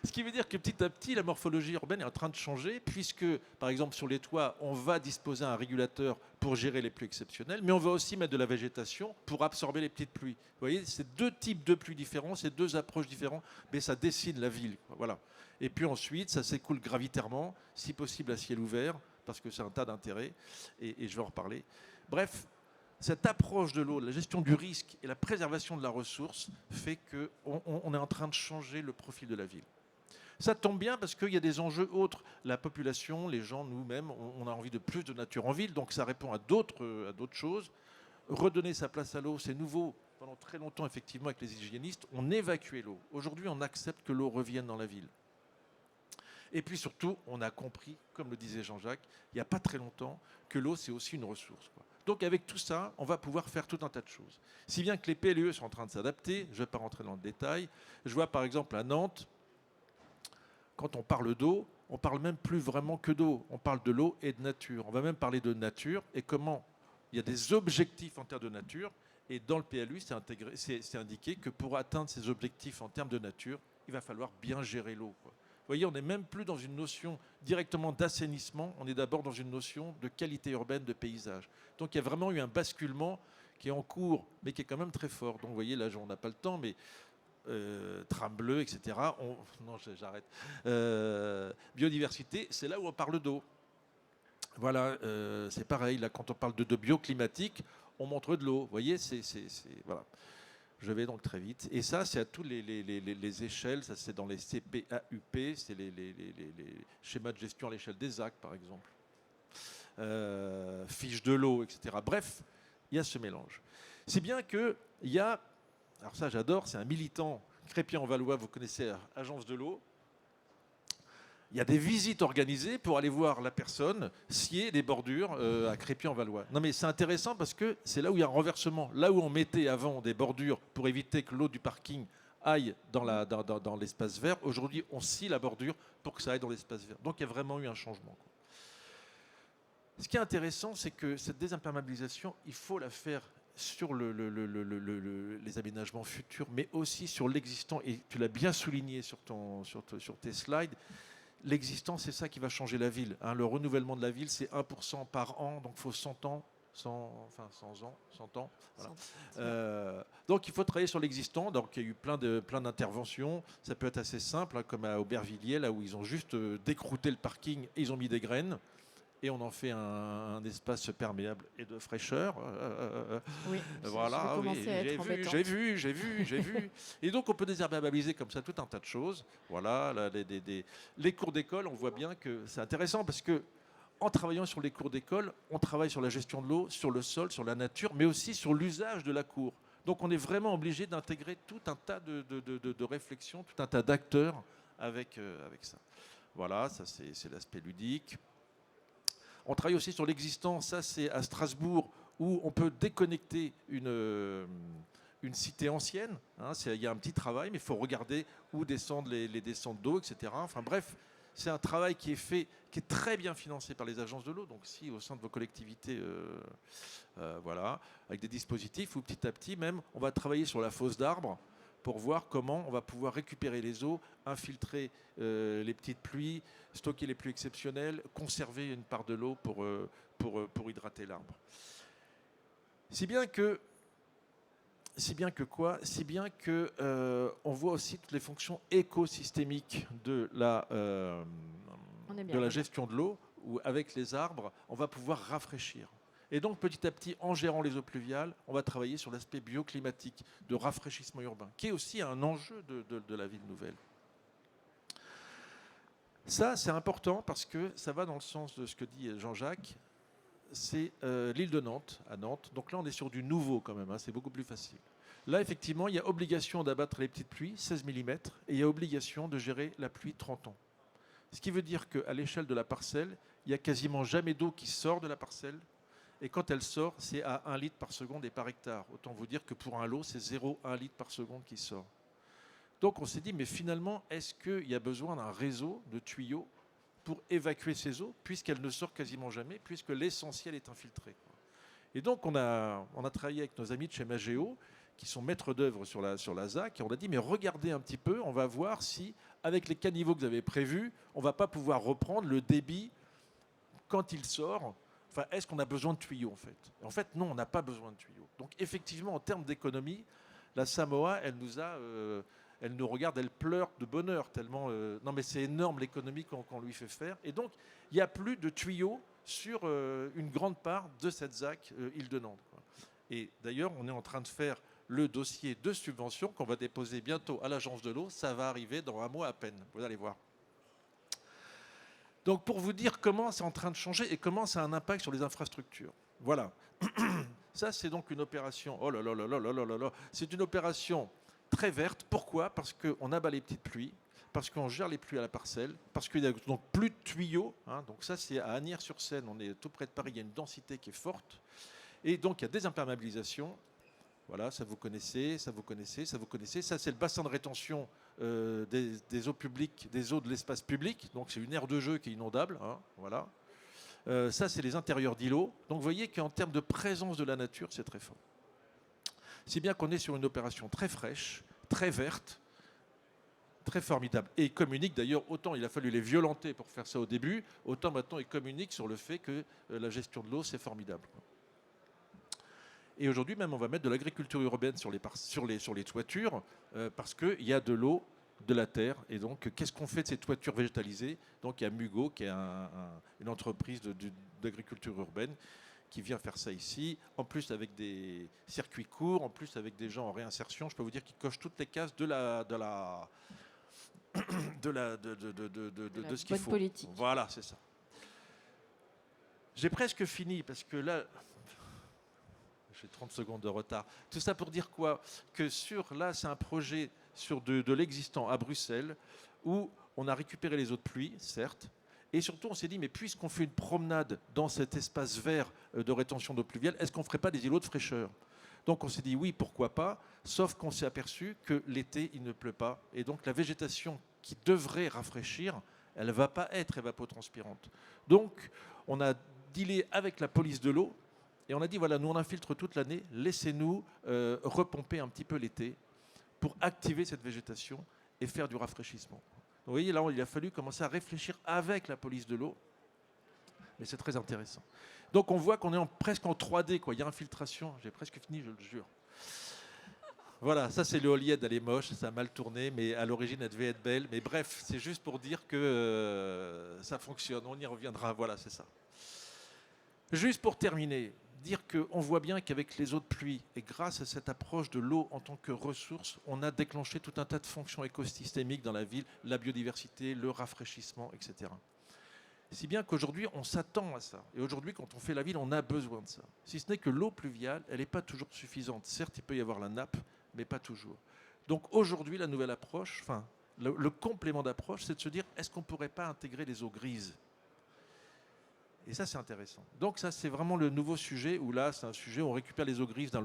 Ce qui veut dire que petit à petit, la morphologie urbaine est en train de changer, puisque, par exemple, sur les toits, on va disposer un régulateur pour gérer les pluies exceptionnelles, mais on va aussi mettre de la végétation pour absorber les petites pluies. Vous voyez, c'est deux types de pluies différents, c'est deux approches différentes, mais ça dessine la ville, quoi. Voilà. Et puis ensuite, ça s'écoule gravitairement, si possible à ciel ouvert, parce que c'est un tas d'intérêts, et je vais en reparler. Bref, cette approche de l'eau, la gestion du risque et la préservation de la ressource fait qu'on est en train de changer le profil de la ville. Ça tombe bien parce qu'il y a des enjeux autres. La population, les gens, nous-mêmes, on a envie de plus de nature en ville, donc ça répond à d'autres choses. Redonner sa place à l'eau, c'est nouveau. Pendant très longtemps, effectivement, avec les hygiénistes, on évacuait l'eau. Aujourd'hui, on accepte que l'eau revienne dans la ville. Et puis surtout, on a compris, comme le disait Jean-Jacques, il n'y a pas très longtemps, que l'eau, c'est aussi une ressource, quoi. Donc avec tout ça, on va pouvoir faire tout un tas de choses. Si bien que les PLUE sont en train de s'adapter, je ne vais pas rentrer dans le détail. Je vois par exemple à Nantes, quand on parle d'eau, on ne parle même plus vraiment que d'eau. On parle de l'eau et de nature. On va même parler de nature et comment il y a des objectifs en termes de nature. Et dans le PLU, c'est indiqué que pour atteindre ces objectifs en termes de nature, il va falloir bien gérer l'eau, quoi. Vous voyez, on n'est même plus dans une notion directement d'assainissement, on est d'abord dans une notion de qualité urbaine, de paysage. Donc il y a vraiment eu un basculement qui est en cours, mais qui est quand même très fort. Donc vous voyez, là, on n'a pas le temps, mais trame bleue, etc. Non, j'arrête. Biodiversité, c'est là où on parle d'eau. Voilà, c'est pareil, là, quand on parle de bioclimatique, on montre de l'eau. Vous voyez, voilà. Je vais donc très vite. Et ça, c'est à tous les échelles. Ça, c'est dans les CPAUP, c'est les schémas de gestion à l'échelle des ZAC, par exemple. Fiches de l'eau, etc. Bref, il y a ce mélange. Si bien qu'il y a, alors ça j'adore, c'est un militant Crépy-en-Valois, vous connaissez Agence de l'eau. Il y a des visites organisées pour aller voir la personne scier des bordures à Crépy-en-Valois. Non mais c'est intéressant parce que c'est là où il y a un renversement. Là où on mettait avant des bordures pour éviter que l'eau du parking aille dans l'espace vert, aujourd'hui on scie la bordure pour que ça aille dans l'espace vert. Donc il y a vraiment eu un changement, quoi. Ce qui est intéressant, c'est que cette désimperméabilisation, il faut la faire sur les aménagements futurs, mais aussi sur l'existant. Et tu l'as bien souligné sur tes slides. L'existant, c'est ça qui va changer la ville. Hein, le renouvellement de la ville, c'est 1% par an, donc il faut 100 ans. 100 ans. Voilà. Donc il faut travailler sur l'existant. Donc il y a eu plein d'interventions. Ça peut être assez simple, hein, comme à Aubervilliers, là où ils ont juste décrouté le parking et ils ont mis des graines. Et on en fait un espace perméable et de fraîcheur. Oui, voilà, oui, j'ai vu. Et donc, on peut désherbabiliser comme ça tout un tas de choses. Voilà, là, les cours d'école, on voit bien que c'est intéressant parce que en travaillant sur les cours d'école, on travaille sur la gestion de l'eau, sur le sol, sur la nature, mais aussi sur l'usage de la cour. Donc, on est vraiment obligé d'intégrer tout un tas de réflexions, tout un tas d'acteurs avec ça. Voilà, ça c'est l'aspect ludique. On travaille aussi sur l'existence, ça c'est à Strasbourg, où on peut déconnecter une cité ancienne. Hein, il y a un petit travail, mais il faut regarder où descendent les descentes d'eau, etc. Enfin bref, c'est un travail qui est fait, qui est très bien financé par les agences de l'eau, donc si au sein de vos collectivités, voilà, avec des dispositifs, où petit à petit même, on va travailler sur la fosse d'arbres, pour voir comment on va pouvoir récupérer les eaux, infiltrer les petites pluies, stocker les pluies exceptionnelles, conserver une part de l'eau pour hydrater l'arbre. Si bien que on voit aussi toutes les fonctions écosystémiques de la gestion de l'eau, où avec les arbres, on va pouvoir rafraîchir. Et donc, petit à petit, en gérant les eaux pluviales, on va travailler sur l'aspect bioclimatique, de rafraîchissement urbain, qui est aussi un enjeu de la ville nouvelle. Ça, c'est important parce que ça va dans le sens de ce que dit Jean-Jacques. C'est l'île de Nantes, à Nantes. Donc là, on est sur du nouveau quand même, hein, c'est beaucoup plus facile. Là, effectivement, il y a obligation d'abattre les petites pluies, 16 mm, et il y a obligation de gérer la pluie 30 ans. Ce qui veut dire qu'à l'échelle de la parcelle, il n'y a quasiment jamais d'eau qui sort de la parcelle. Et quand elle sort, c'est à 1 litre par seconde et par hectare. Autant vous dire que pour un lot, c'est 0,1 litre par seconde qui sort. Donc on s'est dit, mais finalement, est-ce qu'il y a besoin d'un réseau de tuyaux pour évacuer ces eaux, puisqu'elles ne sortent quasiment jamais, puisque l'essentiel est infiltré. Et donc on a travaillé avec nos amis de chez Magéo, qui sont maîtres d'œuvre sur la ZAC, et on a dit, mais regardez un petit peu, on va voir si, avec les caniveaux que vous avez prévus, on ne va pas pouvoir reprendre le débit quand il sort. Enfin, est-ce qu'on a besoin de tuyaux, en fait? En fait, non, on n'a pas besoin de tuyaux. Donc, effectivement, en termes d'économie, la Samoa, elle nous regarde, elle pleure de bonheur, tellement... non, mais c'est énorme l'économie qu'on lui fait faire. Et donc, il n'y a plus de tuyaux sur une grande part de cette ZAC Île de Nantes, quoi. Et d'ailleurs, on est en train de faire le dossier de subvention qu'on va déposer bientôt à l'Agence de l'eau. Ça va arriver dans un mois à peine, vous allez voir. Donc pour vous dire comment c'est en train de changer et comment ça a un impact sur les infrastructures. Voilà. Ça, c'est donc une opération, oh là là là là là là là là, c'est une opération très verte. Pourquoi? Parce qu'on abat les petites pluies, parce qu'on gère les pluies à la parcelle, parce qu'il y a donc plus de tuyaux. Hein, donc ça, c'est à Asnières-sur-Seine, on est tout près de Paris, il y a une densité qui est forte. Et donc il y a des imperméabilisations. Voilà, ça vous connaissez, ça vous connaissez, ça vous connaissez. Ça, c'est le bassin de rétention des eaux publiques, des eaux de l'espace public. Donc c'est une aire de jeu qui est inondable. Hein, voilà. Ça, c'est les intérieurs d'îlots. Donc vous voyez qu'en termes de présence de la nature, c'est très fort. Si bien qu'on est sur une opération très fraîche, très verte, très formidable. Et ils communiquent d'ailleurs, autant il a fallu les violenter pour faire ça au début, autant maintenant ils communiquent sur le fait que la gestion de l'eau, c'est formidable. Et aujourd'hui même, on va mettre de l'agriculture urbaine sur les toitures parce qu'il y a de l'eau, de la terre. Et donc, qu'est-ce qu'on fait de ces toitures végétalisées? Donc, il y a Mugo, qui est une entreprise d'agriculture urbaine, qui vient faire ça ici, en plus avec des circuits courts, en plus avec des gens en réinsertion. Je peux vous dire qu'ils cochent toutes les cases de ce qu'il faut. Politique. Voilà, c'est ça. J'ai presque fini, parce que là, j'ai 30 secondes de retard. Tout ça pour dire quoi? Que là, c'est un projet sur de l'existant à Bruxelles, où on a récupéré les eaux de pluie, certes, et surtout on s'est dit, mais puisqu'on fait une promenade dans cet espace vert de rétention d'eau pluviale, est-ce qu'on ne ferait pas des îlots de fraîcheur? Donc on s'est dit oui, pourquoi pas, sauf qu'on s'est aperçu que l'été, il ne pleut pas, et donc la végétation qui devrait rafraîchir, elle ne va pas être évapotranspirante. Donc on a dealé avec la police de l'eau, et on a dit, voilà, nous on infiltre toute l'année, laissez-nous repomper un petit peu l'été pour activer cette végétation et faire du rafraîchissement. Donc, vous voyez, là, il a fallu commencer à réfléchir avec la police de l'eau, mais c'est très intéressant. Donc on voit qu'on est presque en 3D, quoi. Il y a infiltration, j'ai presque fini, je le jure. Voilà, ça c'est l'éolienne, elle est moche, ça a mal tourné, mais à l'origine elle devait être belle. Mais bref, c'est juste pour dire que ça fonctionne, on y reviendra, voilà, c'est ça. Juste pour terminer, dire qu'on voit bien qu'avec les eaux de pluie, et grâce à cette approche de l'eau en tant que ressource, on a déclenché tout un tas de fonctions écosystémiques dans la ville, la biodiversité, le rafraîchissement, etc. Si bien qu'aujourd'hui, on s'attend à ça. Et aujourd'hui, quand on fait la ville, on a besoin de ça. Si ce n'est que l'eau pluviale, elle n'est pas toujours suffisante. Certes, il peut y avoir la nappe, mais pas toujours. Donc aujourd'hui, la nouvelle approche, enfin, le complément d'approche, c'est de se dire, est-ce qu'on ne pourrait pas intégrer les eaux grises ? Et ça, c'est intéressant. Donc ça, c'est vraiment le nouveau sujet, où là, c'est un sujet où on récupère les eaux grises d'un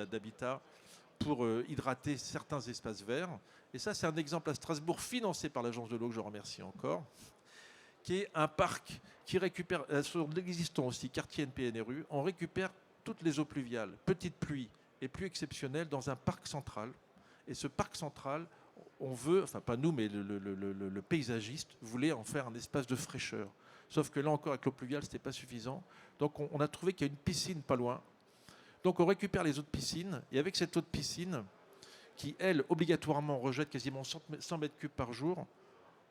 d'habitat pour hydrater certains espaces verts. Et ça, c'est un exemple à Strasbourg, financé par l'Agence de l'eau, que je remercie encore, qui est un parc qui récupère, sur l'existant aussi, quartier NPNRU, on récupère toutes les eaux pluviales, petites pluies et pluies exceptionnelles dans un parc central. Et ce parc central, on veut, enfin pas nous, mais le paysagiste voulait en faire un espace de fraîcheur. Sauf que là encore, avec l'eau pluviale, ce n'était pas suffisant. Donc on a trouvé qu'il y a une piscine pas loin. Donc on récupère les eaux de piscine, et avec cette eau de piscine, qui, elle, obligatoirement rejette quasiment 100 mètres cubes par jour,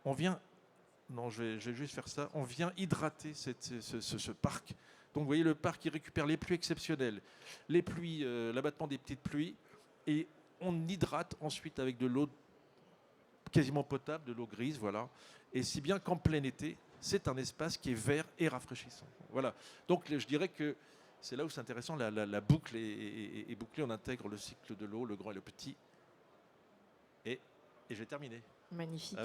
on vient, non, je vais juste faire ça, on vient hydrater ce parc. Donc vous voyez, le parc, il récupère les pluies exceptionnelles, les pluies, l'abattement des petites pluies, et on hydrate ensuite avec de l'eau quasiment potable, de l'eau grise, voilà. Et si bien qu'en plein été, c'est un espace qui est vert et rafraîchissant. Voilà. Donc je dirais que c'est là où c'est intéressant, la boucle est bouclée, on intègre le cycle de l'eau, le grand et le petit. Et je vais terminer. Magnifique.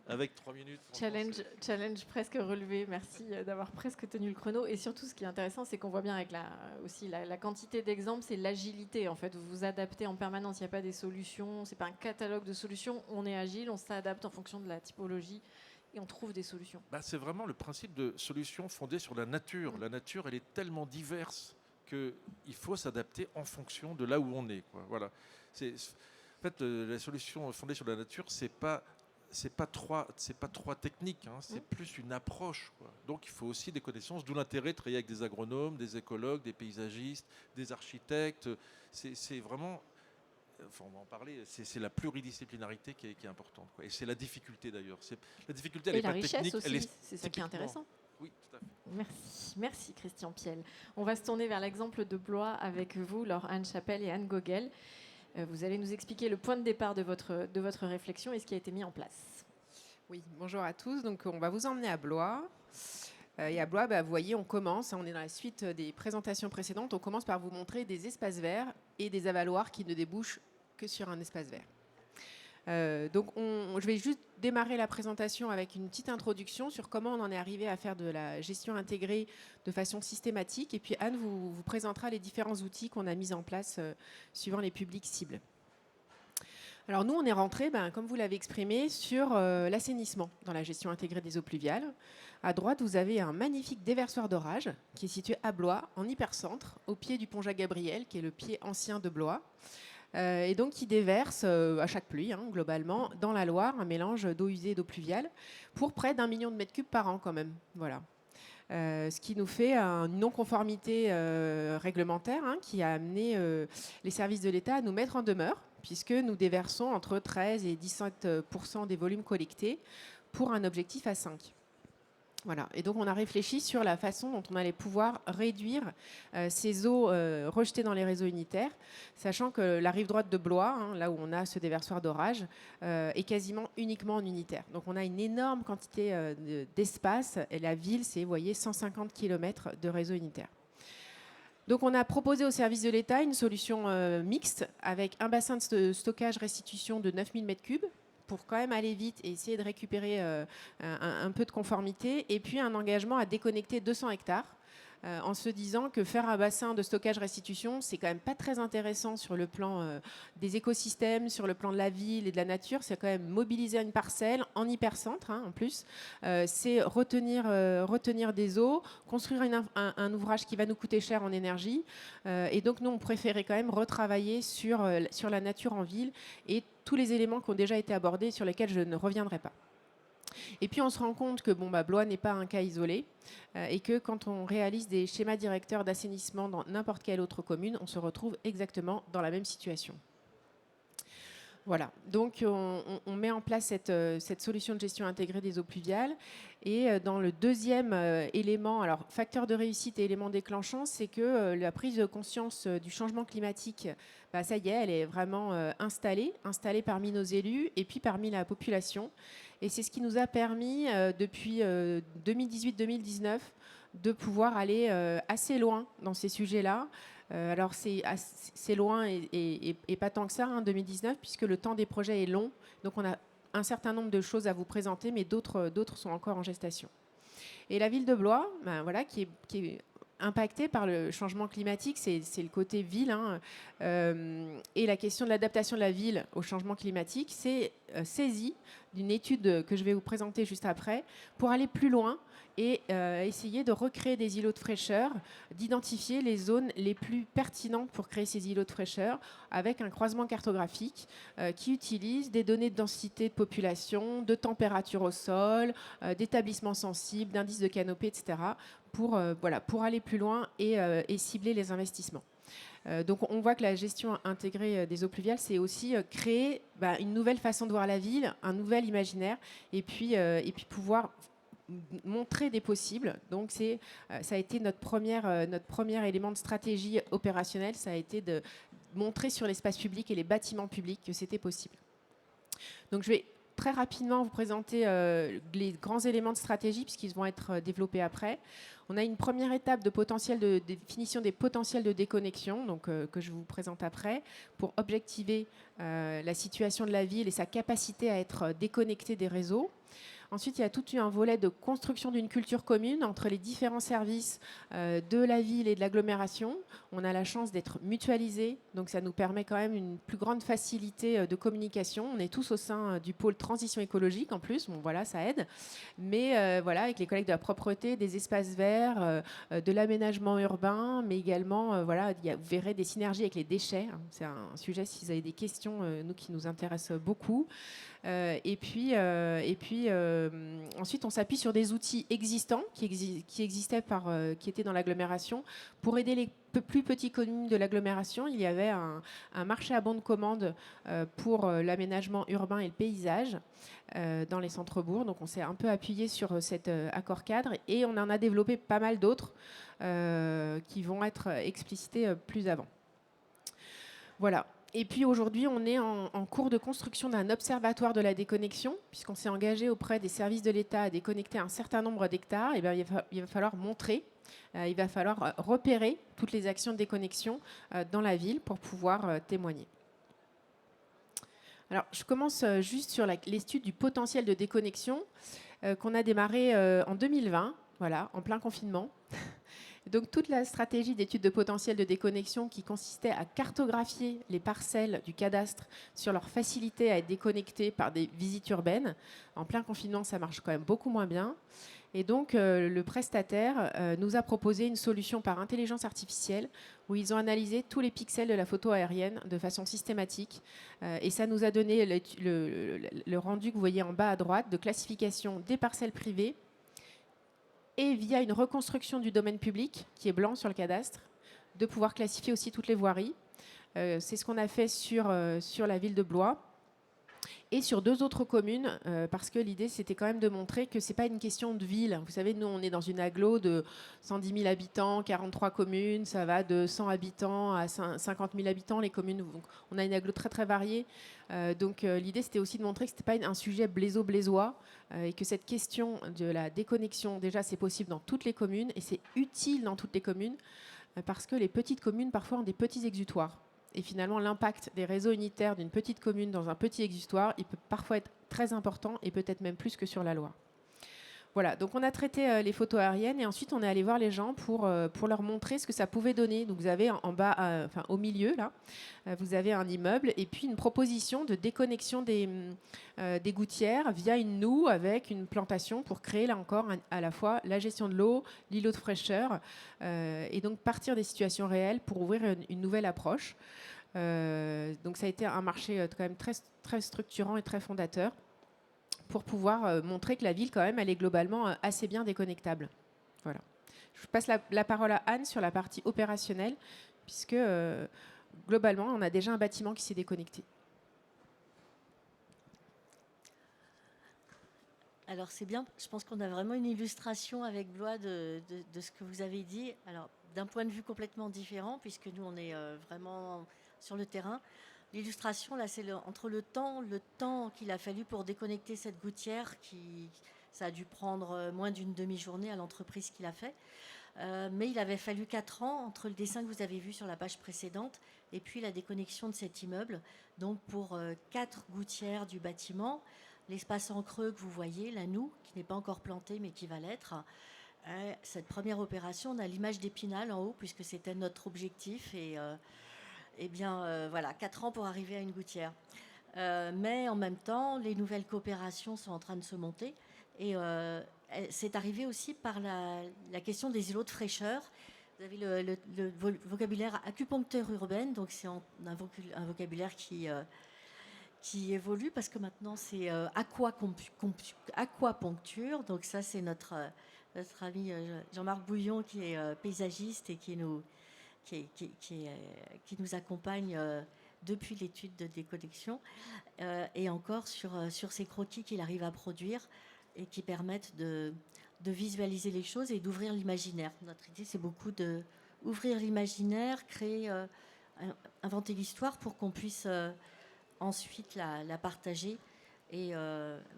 Avec 3 minutes. Challenge presque relevé. Merci d'avoir presque tenu le chrono. Et surtout, ce qui est intéressant, c'est qu'on voit bien avec la quantité d'exemples, c'est l'agilité. En fait, vous vous adaptez en permanence. Il n'y a pas des solutions. C'est pas un catalogue de solutions. On est agile, on s'adapte en fonction de la typologie et on trouve des solutions. C'est vraiment le principe de solution fondée sur la nature. La nature, elle est tellement diverse qu'il faut s'adapter en fonction de là où on est, quoi. Voilà. En fait, la solution fondée sur la nature, c'est pas trois techniques, hein, c'est plus une approche, quoi. Donc il faut aussi des connaissances, d'où l'intérêt de travailler avec des agronomes, des écologues, des paysagistes, des architectes. C'est vraiment, enfin, on va en parler, c'est la pluridisciplinarité qui est importante, quoi. Et c'est la difficulté d'ailleurs. La difficulté, elle n'est pas technique. Et la richesse aussi, c'est ça qui est intéressant. Oui, tout à fait. Merci Christian Piel. On va se tourner vers l'exemple de Blois avec vous, Laure Anne Chapelle et Anne Gogel. Vous allez nous expliquer le point de départ de votre réflexion et ce qui a été mis en place. Oui, bonjour à tous. Donc, on va vous emmener à Blois. Et à Blois, vous voyez, on est dans la suite des présentations précédentes, on commence par vous montrer des espaces verts et des avaloirs qui ne débouchent que sur un espace vert. Je vais juste démarrer la présentation avec une petite introduction sur comment on en est arrivé à faire de la gestion intégrée de façon systématique. Et puis Anne vous présentera les différents outils qu'on a mis en place suivant les publics cibles. Alors nous, on est rentré, comme vous l'avez exprimé, sur l'assainissement dans la gestion intégrée des eaux pluviales. À droite, vous avez un magnifique déversoir d'orage qui est situé à Blois, en hypercentre, au pied du pont Jacques-Gabriel, qui est le pied ancien de Blois. Et donc qui déverse à chaque pluie, globalement, dans la Loire, un mélange d'eau usée et d'eau pluviale, pour près d'1 million de mètres cubes par an quand même. Voilà. Ce qui nous fait une non-conformité réglementaire qui a amené les services de l'État à nous mettre en demeure, puisque nous déversons entre 13 et 17% des volumes collectés pour un objectif à 5. Voilà. Et donc on a réfléchi sur la façon dont on allait pouvoir réduire ces eaux rejetées dans les réseaux unitaires, sachant que la rive droite de Blois, là où on a ce déversoir d'orage, est quasiment uniquement en unitaire. Donc on a une énorme quantité d'espace, et la ville, c'est, vous voyez, 150 km de réseau unitaire. Donc on a proposé au service de l'État une solution mixte avec un bassin de stockage-restitution de 9000 m3 pour quand même aller vite et essayer de récupérer un peu de conformité, et puis un engagement à déconnecter 200 hectares en se disant que faire un bassin de stockage-restitution, c'est quand même pas très intéressant sur le plan des écosystèmes, sur le plan de la ville et de la nature. C'est quand même mobiliser une parcelle en hypercentre, en plus. C'est retenir des eaux, construire un ouvrage qui va nous coûter cher en énergie. Et donc, nous, on préférait quand même retravailler sur la nature en ville et tous les éléments qui ont déjà été abordés sur lesquels je ne reviendrai pas. Et puis on se rend compte que Blois n'est pas un cas isolé et que quand on réalise des schémas directeurs d'assainissement dans n'importe quelle autre commune, on se retrouve exactement dans la même situation. Voilà, donc on met en place cette solution de gestion intégrée des eaux pluviales. Et dans le deuxième élément, alors facteur de réussite et élément déclenchant, c'est que la prise de conscience du changement climatique, ça y est, elle est vraiment installée parmi nos élus et puis parmi la population. Et c'est ce qui nous a permis, depuis 2018-2019, de pouvoir aller assez loin dans ces sujets-là. Alors c'est loin et pas tant que ça, 2019, puisque le temps des projets est long. Donc on a un certain nombre de choses à vous présenter, mais d'autres sont encore en gestation. Et la ville de Blois, qui est impactée par le changement climatique, c'est le côté ville. Et la question de l'adaptation de la ville au changement climatique, c'est saisie d'une étude que je vais vous présenter juste après, pour aller plus loin et essayer de recréer des îlots de fraîcheur, d'identifier les zones les plus pertinentes pour créer ces îlots de fraîcheur, avec un croisement cartographique qui utilise des données de densité de population, de température au sol, d'établissements sensibles, d'indices de canopée, etc., pour aller plus loin et cibler les investissements. Donc on voit que la gestion intégrée des eaux pluviales, c'est aussi créer une nouvelle façon de voir la ville, un nouvel imaginaire, et puis pouvoir montrer des possibles. Donc ça a été notre premier élément de stratégie opérationnelle, ça a été de montrer sur l'espace public et les bâtiments publics que c'était possible. Donc je vais très rapidement vous présenter les grands éléments de stratégie, puisqu'ils vont être développés après. On a une première étape de définition des potentiels de déconnexion, donc, que je vous présente après, pour objectiver la situation de la ville et sa capacité à être déconnectée des réseaux. Ensuite, il y a tout un volet de construction d'une culture commune entre les différents services de la ville et de l'agglomération. On a la chance d'être mutualisés, donc ça nous permet quand même une plus grande facilité de communication. On est tous au sein du pôle transition écologique en plus, ça aide. Mais avec les collègues de la propreté, des espaces verts, de l'aménagement urbain, mais également, vous verrez des synergies avec les déchets. C'est un sujet, si vous avez des questions, qui nous intéresse beaucoup. Ensuite, on s'appuie sur des outils existants qui étaient dans l'agglomération pour aider plus petites communes de l'agglomération, il y avait un marché à bon de commande pour l'aménagement urbain et le paysage dans les centres-bourgs. Donc on s'est un peu appuyé sur cet accord cadre et on en a développé pas mal d'autres qui vont être explicités plus avant. Voilà. Et puis aujourd'hui, on est en cours de construction d'un observatoire de la déconnexion, puisqu'on s'est engagé auprès des services de l'État à déconnecter un certain nombre d'hectares. Et bien, il va falloir montrer, il va falloir repérer toutes les actions de déconnexion dans la ville pour pouvoir témoigner. Alors, je commence juste sur l'étude du potentiel de déconnexion qu'on a démarré en 2020, voilà, en plein confinement. Donc toute la stratégie d'étude de potentiel de déconnexion qui consistait à cartographier les parcelles du cadastre sur leur facilité à être déconnectées par des visites urbaines. En plein confinement, ça marche quand même beaucoup moins bien. Et donc le prestataire nous a proposé une solution par intelligence artificielle où ils ont analysé tous les pixels de la photo aérienne de façon systématique. Et ça nous a donné le rendu que vous voyez en bas à droite de classification des parcelles privées et via une reconstruction du domaine public, qui est blanc sur le cadastre, de pouvoir classifier aussi toutes les voiries. C'est ce qu'on a fait sur la ville de Blois et sur 2 autres communes, parce que l'idée, c'était quand même de montrer que ce n'est pas une question de ville. Vous savez, nous, on est dans une agglo de 110 000 habitants, 43 communes, ça va de 100 habitants à 50 000 habitants, les communes. Donc, on a une agglo très, très variée. Donc, l'idée, c'était aussi de montrer que ce n'était pas un sujet bléso-blésois et que cette question de la déconnexion, déjà, c'est possible dans toutes les communes et c'est utile dans toutes les communes parce que les petites communes, parfois, ont des petits exutoires. Et finalement, l'impact des réseaux unitaires d'une petite commune dans un petit exutoire, il peut parfois être très important et peut-être même plus que sur la loi. Voilà, donc on a traité les photos aériennes et ensuite on est allé voir les gens pour leur montrer ce que ça pouvait donner. Donc vous avez en bas, enfin au milieu là, vous avez un immeuble et puis une proposition de déconnexion des gouttières via une noue avec une plantation pour créer là encore à la fois la gestion de l'eau, l'îlot de fraîcheur et donc partir des situations réelles pour ouvrir une nouvelle approche. Donc ça a été un marché quand même très, très structurant et très fondateur pour pouvoir montrer que la ville, quand même, elle est globalement assez bien déconnectable. Voilà. Je passe la parole à Anne sur la partie opérationnelle, puisque globalement, on a déjà un bâtiment qui s'est déconnecté. Alors c'est bien, je pense qu'on a vraiment une illustration avec Blois de ce que vous avez dit. Alors d'un point de vue complètement différent, puisque nous on est vraiment sur le terrain. L'illustration, là, c'est entre le temps qu'il a fallu pour déconnecter cette gouttière, ça a dû prendre moins d'une demi-journée à l'entreprise qui l'a fait. Mais il avait fallu 4 ans entre le dessin que vous avez vu sur la page précédente et puis la déconnexion de cet immeuble. Donc pour 4 gouttières du bâtiment, l'espace en creux que vous voyez, la noue, qui n'est pas encore plantée mais qui va l'être. Cette première opération, on a l'image d'Épinal en haut puisque c'était notre objectif et... Eh bien, voilà, 4 ans pour arriver à une gouttière. Mais en même temps, les nouvelles coopérations sont en train de se monter. Et c'est arrivé aussi par la question des îlots de fraîcheur. Vous avez le vocabulaire acupuncture urbaine, donc c'est un vocabulaire qui évolue parce que maintenant c'est aquapuncture. Donc ça, c'est notre ami Jean-Marc Bouillon qui est paysagiste et qui nous accompagne depuis l'étude de déconnexion et encore sur ces croquis qu'il arrive à produire et qui permettent de visualiser les choses et d'ouvrir l'imaginaire. Notre idée, c'est beaucoup d'ouvrir l'imaginaire, créer, inventer l'histoire pour qu'on puisse ensuite la partager et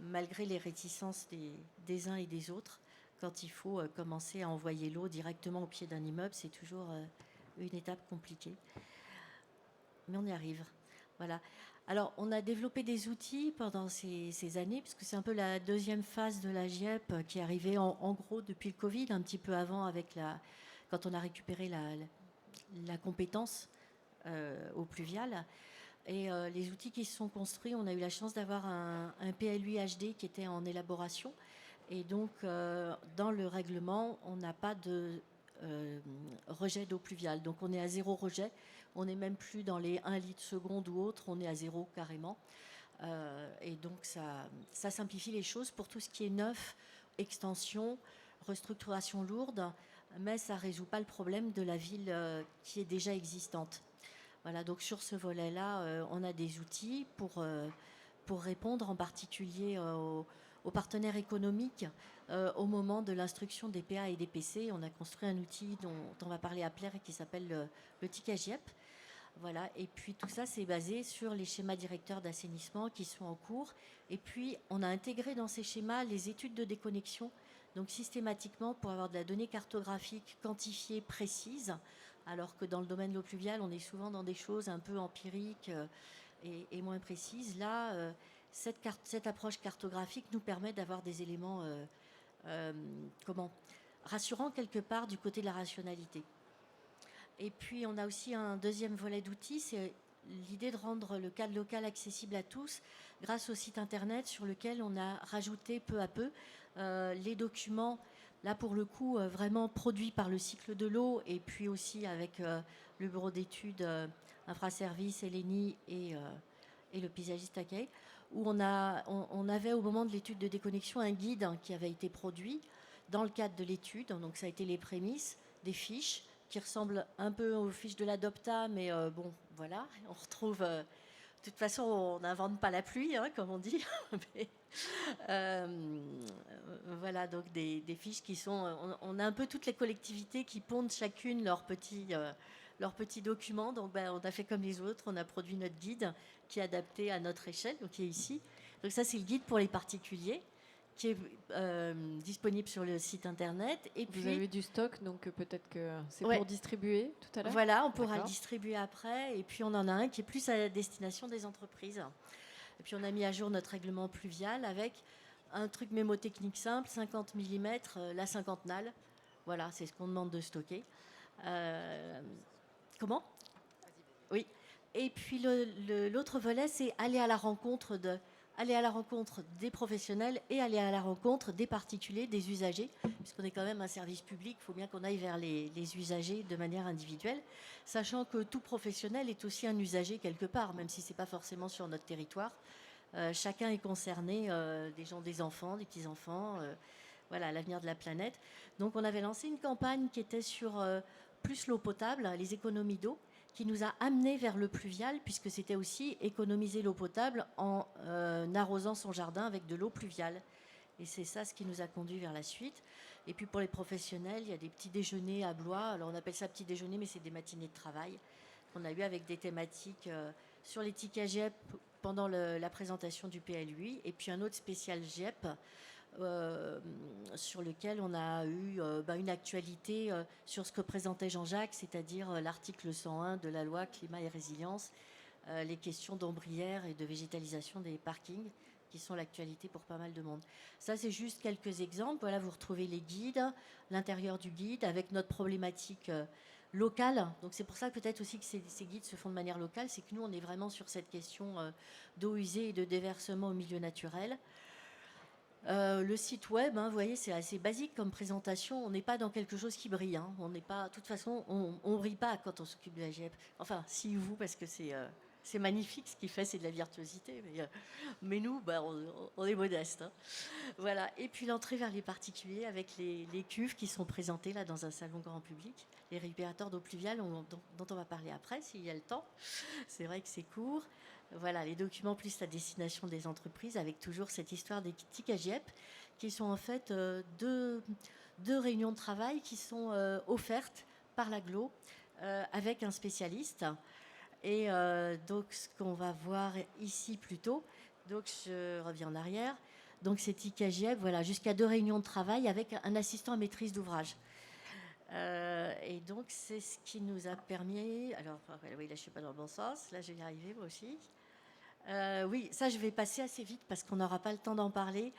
malgré les réticences des uns et des autres, quand il faut commencer à envoyer l'eau directement au pied d'un immeuble, c'est toujours... une étape compliquée, mais on y arrive. Voilà. Alors, on a développé des outils pendant ces années, puisque c'est un peu la deuxième phase de la GIEP qui est arrivée en gros depuis le Covid, un petit peu avant, quand on a récupéré la compétence au pluvial. Et les outils qui se sont construits, on a eu la chance d'avoir un PLUI HD qui était en élaboration. Et donc, dans le règlement, on n'a pas de... rejet d'eau pluviale. Donc on est à 0 rejet. On n'est même plus dans les 1 litre seconde ou autre. On est à 0 carrément. Et donc ça simplifie les choses pour tout ce qui est neuf, extension, restructuration lourde. mais ça ne résout pas le problème de la ville qui est déjà existante. Voilà, donc sur ce volet-là, on a des outils pour répondre en particulier aux partenaires économiques au moment de l'instruction des PA et des PC. On a construit un outil dont on va parler après qui s'appelle le ticket GIEP. Voilà, et puis tout ça, c'est basé sur les schémas directeurs d'assainissement qui sont en cours. Et puis, on a intégré dans ces schémas les études de déconnexion, donc systématiquement pour avoir de la donnée cartographique quantifiée, précise, alors que dans le domaine de l'eau pluviale, on est souvent dans des choses un peu empiriques et moins précises. Là, cette approche cartographique nous permet d'avoir des éléments rassurants quelque part du côté de la rationalité. Et puis, on a aussi un deuxième volet d'outils, c'est l'idée de rendre le cadre local accessible à tous grâce au site internet sur lequel on a rajouté peu à peu les documents, là pour le coup, vraiment produits par le cycle de l'eau et puis aussi avec le bureau d'études Infraservices, Eleni et le paysagiste accueil, où on avait au moment de l'étude de déconnexion un guide qui avait été produit dans le cadre de l'étude. Donc ça a été les prémices, des fiches qui ressemblent un peu aux fiches de l'Adopta, mais bon, voilà, on retrouve... de toute façon, on n'invente pas la pluie, hein, comme on dit. Mais, voilà, donc des fiches qui sont... On a un peu toutes les collectivités qui pondent chacune leurs petits documents. Donc, on a fait comme les autres. On a produit notre guide qui est adapté à notre échelle, donc qui est ici. Donc ça, c'est le guide pour les particuliers, qui est disponible sur le site internet. Et puis, vous avez du stock, donc peut-être que c'est ouais, pour distribuer tout à l'heure. Voilà, on pourra le distribuer après. Et puis on en a un qui est plus à destination des entreprises. Et puis on a mis à jour notre règlement pluvial avec un truc mémotechnique simple, 50 mm, la cinquantenale. Voilà, c'est ce qu'on demande de stocker. Comment ? Oui. Et puis l'autre volet, c'est aller à la rencontre des professionnels et aller à la rencontre des particuliers, des usagers, puisqu'on est quand même un service public, il faut bien qu'on aille vers les usagers de manière individuelle, sachant que tout professionnel est aussi un usager quelque part, même si ce n'est pas forcément sur notre territoire. Chacun est concerné, des gens, des enfants, des petits-enfants, voilà, l'avenir de la planète. Donc on avait lancé une campagne qui était sur plus l'eau potable, les économies d'eau, qui nous a amenés vers le pluvial, puisque c'était aussi économiser l'eau potable en arrosant son jardin avec de l'eau pluviale. Et c'est ça ce qui nous a conduit vers la suite. Et puis pour les professionnels, il y a des petits déjeuners à Blois. Alors on appelle ça petit déjeuner, mais c'est des matinées de travail qu'on a eu avec des thématiques sur les tickets GIEP pendant la présentation du PLUI, et puis un autre spécial GIEP sur lequel on a eu une actualité sur ce que présentait Jean-Jacques, c'est-à-dire l'article 101 de la loi Climat et Résilience, les questions d'ombrière et de végétalisation des parkings, qui sont l'actualité pour pas mal de monde. Ça, c'est juste quelques exemples. Voilà, vous retrouvez les guides, l'intérieur du guide, avec notre problématique locale. Donc c'est pour ça peut-être aussi que ces guides se font de manière locale, c'est que nous, on est vraiment sur cette question d'eau usée et de déversement au milieu naturel. Le site web, vous voyez, c'est assez basique comme présentation. On n'est pas dans quelque chose qui brille. On n'est pas, de toute façon, on brille pas quand on s'occupe de la GIEP. Enfin, si vous, parce que c'est magnifique. Ce qu'il fait, c'est de la virtuosité. Mais nous, on est modeste. Voilà. Et puis l'entrée vers les particuliers avec les cuves qui sont présentées là dans un salon grand public. Les récupérateurs d'eau pluviale dont on va parler après, s'il y a le temps. C'est vrai que c'est court. Voilà, les documents plus la destination des entreprises, avec toujours cette histoire des tickets GIEP, qui sont en fait deux réunions de travail qui sont offertes par l'AGLO avec un spécialiste. Et donc, ce qu'on va voir ici plutôt, donc je reviens en arrière, donc ces tickets GIEP, voilà, jusqu'à 2 réunions de travail avec un assistant à maîtrise d'ouvrage. Et donc, c'est ce qui nous a permis... Alors, oui, là, je ne suis pas dans le bon sens. Là, je vais y arriver, moi aussi. Oui, ça, je vais passer assez vite parce qu'on n'aura pas le temps d'en parler.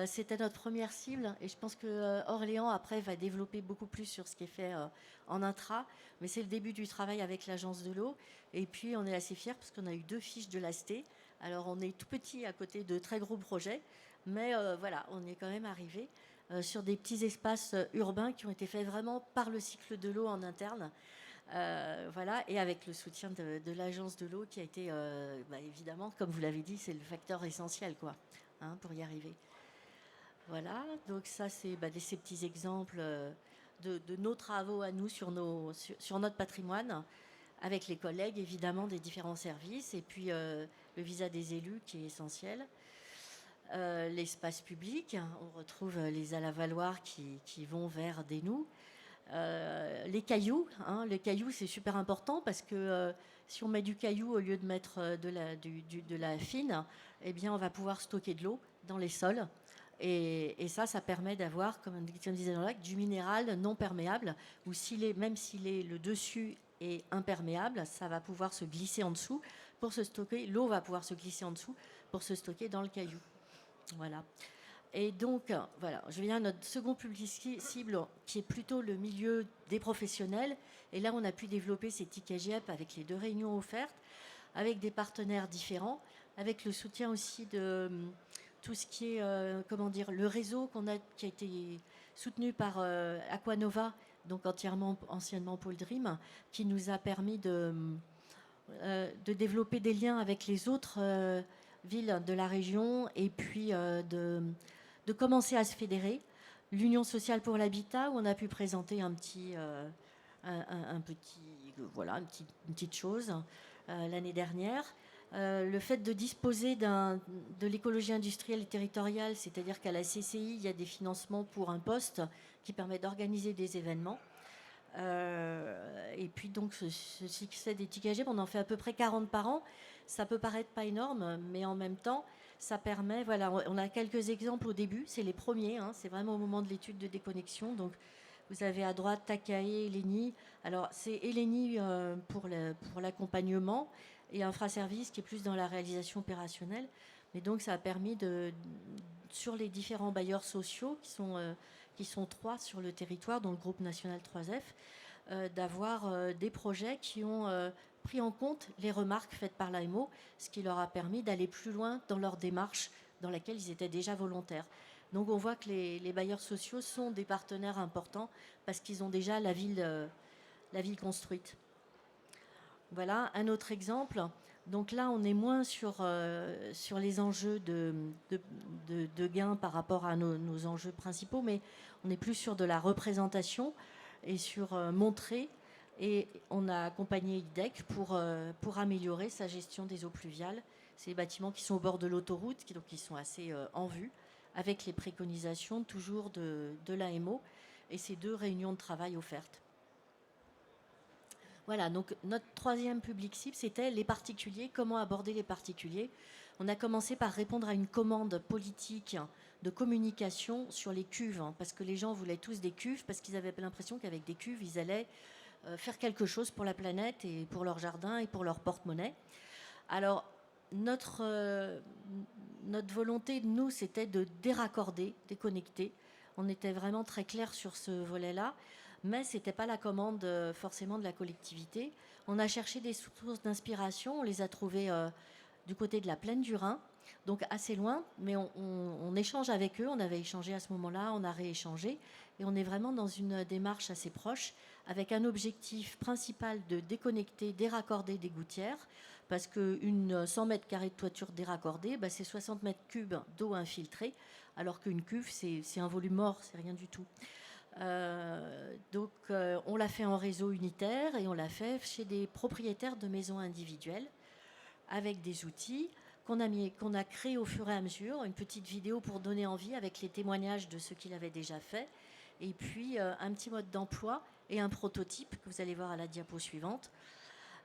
C'était notre première cible. Et je pense que Orléans, après, va développer beaucoup plus sur ce qui est fait en intra. Mais c'est le début du travail avec l'agence de l'eau. Et puis, on est assez fiers parce qu'on a eu 2 fiches de l'AST. Alors, on est tout petit à côté de très gros projets. Mais voilà, on est quand même arrivé sur des petits espaces urbains qui ont été faits vraiment par le cycle de l'eau en interne. Voilà, et avec le soutien de l'agence de l'eau qui a été, évidemment, comme vous l'avez dit, c'est le facteur essentiel pour y arriver. Voilà, donc ça, c'est ces petits exemples de nos travaux à nous sur notre patrimoine, avec les collègues évidemment des différents services, et puis le visa des élus qui est essentiel. L'espace public, on retrouve les à-la-valoir qui vont vers des nous. Les cailloux, les cailloux c'est super important parce que si on met du caillou au lieu de mettre de la fine, eh bien on va pouvoir stocker de l'eau dans les sols. Et ça permet d'avoir, comme disait dans le lac, du minéral non perméable, ou même le dessus est imperméable, ça va pouvoir se glisser en dessous pour se stocker. L'eau va pouvoir se glisser en dessous pour se stocker dans le caillou. Voilà. Et donc, voilà, je viens à notre second public cible, qui est plutôt le milieu des professionnels. Et là, on a pu développer ces tickets GEP avec les 2 réunions offertes, avec des partenaires différents, avec le soutien aussi de tout ce qui est, le réseau qui a été soutenu par Aquanova, donc anciennement Paul Dream, qui nous a permis de développer des liens avec les autres villes de la région, et puis de commencer à se fédérer. L'Union sociale pour l'habitat, où on a pu présenter une petite chose l'année dernière. Le fait de disposer de l'écologie industrielle et territoriale, c'est-à-dire qu'à la CCI, il y a des financements pour un poste qui permet d'organiser des événements. Et puis donc ce succès des tickets GEP, on en fait à peu près 40 par an. Ça peut paraître pas énorme, mais en même temps, ça permet, voilà, on a quelques exemples au début, c'est les premiers, c'est vraiment au moment de l'étude de déconnexion. Donc vous avez à droite Takae, Eleni. Alors c'est Eleni pour l'accompagnement, et Infraservice qui est plus dans la réalisation opérationnelle. Mais donc ça a permis sur les différents bailleurs sociaux qui sont 3 sur le territoire, dans le groupe national 3F, d'avoir des projets qui ont pris en compte les remarques faites par l'AMO, ce qui leur a permis d'aller plus loin dans leur démarche dans laquelle ils étaient déjà volontaires. Donc on voit que les bailleurs sociaux sont des partenaires importants parce qu'ils ont déjà la ville construite. Voilà un autre exemple. Donc là, on est moins sur les enjeux de gains par rapport à nos enjeux principaux, mais on est plus sur de la représentation et sur montrer. Et on a accompagné IDEC pour améliorer sa gestion des eaux pluviales. C'est les bâtiments qui sont au bord de l'autoroute, qui sont assez en vue, avec les préconisations toujours de l'AMO et ces 2 réunions de travail offertes. Voilà, donc notre 3e public cible, c'était les particuliers. Comment aborder les particuliers? On a commencé par répondre à une commande politique de communication sur les cuves, parce que les gens voulaient tous des cuves, parce qu'ils avaient l'impression qu'avec des cuves, ils allaient faire quelque chose pour la planète et pour leur jardin et pour leur porte-monnaie. Alors, notre volonté, nous, c'était de déraccorder, déconnecter. On était vraiment très clair sur ce volet-là, mais ce n'était pas la commande forcément de la collectivité. On a cherché des sources d'inspiration, on les a trouvées du côté de la plaine du Rhin, donc assez loin, mais on échange avec eux. On avait échangé à ce moment-là, on a rééchangé, et on est vraiment dans une démarche assez proche, avec un objectif principal de déconnecter, déraccorder des gouttières, parce qu'une 100 mètres carrés de toiture déraccordée, c'est 60 mètres cubes d'eau infiltrée, alors qu'une cuve, c'est un volume mort, c'est rien du tout. Donc on l'a fait en réseau unitaire, et on l'a fait chez des propriétaires de maisons individuelles, avec des outils qu'on a créés au fur et à mesure, une petite vidéo pour donner envie avec les témoignages de ceux qui l'avaient déjà fait, et puis un petit mode d'emploi et un prototype que vous allez voir à la diapo suivante.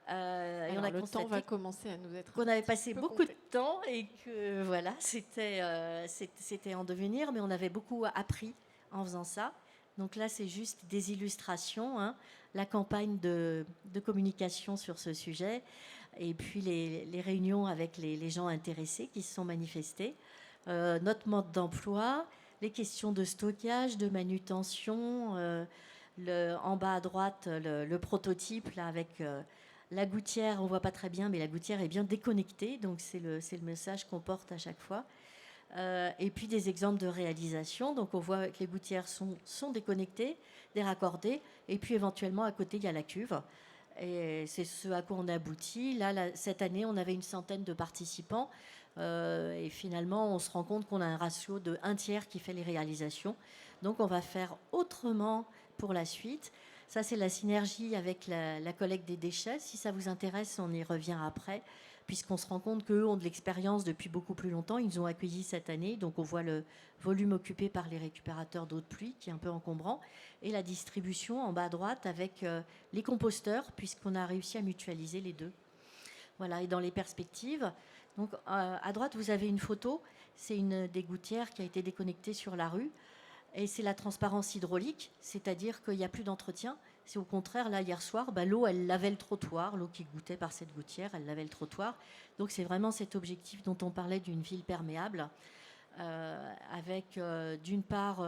Et on a le temps va commencer à nous être. Qu'on avait passé beaucoup de temps, et que voilà, c'était en devenir, mais on avait beaucoup appris en faisant ça. Donc là, c'est juste des illustrations, la campagne de communication sur ce sujet, et puis les réunions avec les gens intéressés qui se sont manifestés, notre mode d'emploi, les questions de stockage, de manutention, en bas à droite, le prototype là, avec la gouttière, on ne voit pas très bien, mais la gouttière est bien déconnectée, donc c'est le message qu'on porte à chaque fois. Et puis des exemples de réalisation. Donc on voit que les gouttières sont déconnectées, déraccordées, et puis éventuellement à côté il y a la cuve. Et c'est ce à quoi on a abouti. Là, cette année, on avait une centaine de participants, et finalement on se rend compte qu'on a un ratio de 1/3 qui fait les réalisations. Donc on va faire autrement pour la suite. Ça, c'est la synergie avec la collecte des déchets. Si ça vous intéresse, on y revient après, puisqu'on se rend compte qu'eux ont de l'expérience depuis beaucoup plus longtemps. Ils nous ont accueillis cette année, donc on voit le volume occupé par les récupérateurs d'eau de pluie, qui est un peu encombrant, et la distribution en bas à droite avec les composteurs, puisqu'on a réussi à mutualiser les deux. Voilà, et dans les perspectives, donc à droite, vous avez une photo. C'est une des gouttières qui a été déconnectée sur la rue. Et c'est la transparence hydraulique, c'est-à-dire qu'il n'y a plus d'entretien. C'est au contraire, là, hier soir, l'eau, elle lavait le trottoir. L'eau qui goûtait par cette gouttière, elle lavait le trottoir. Donc c'est vraiment cet objectif dont on parlait d'une ville perméable. Avec, d'une part,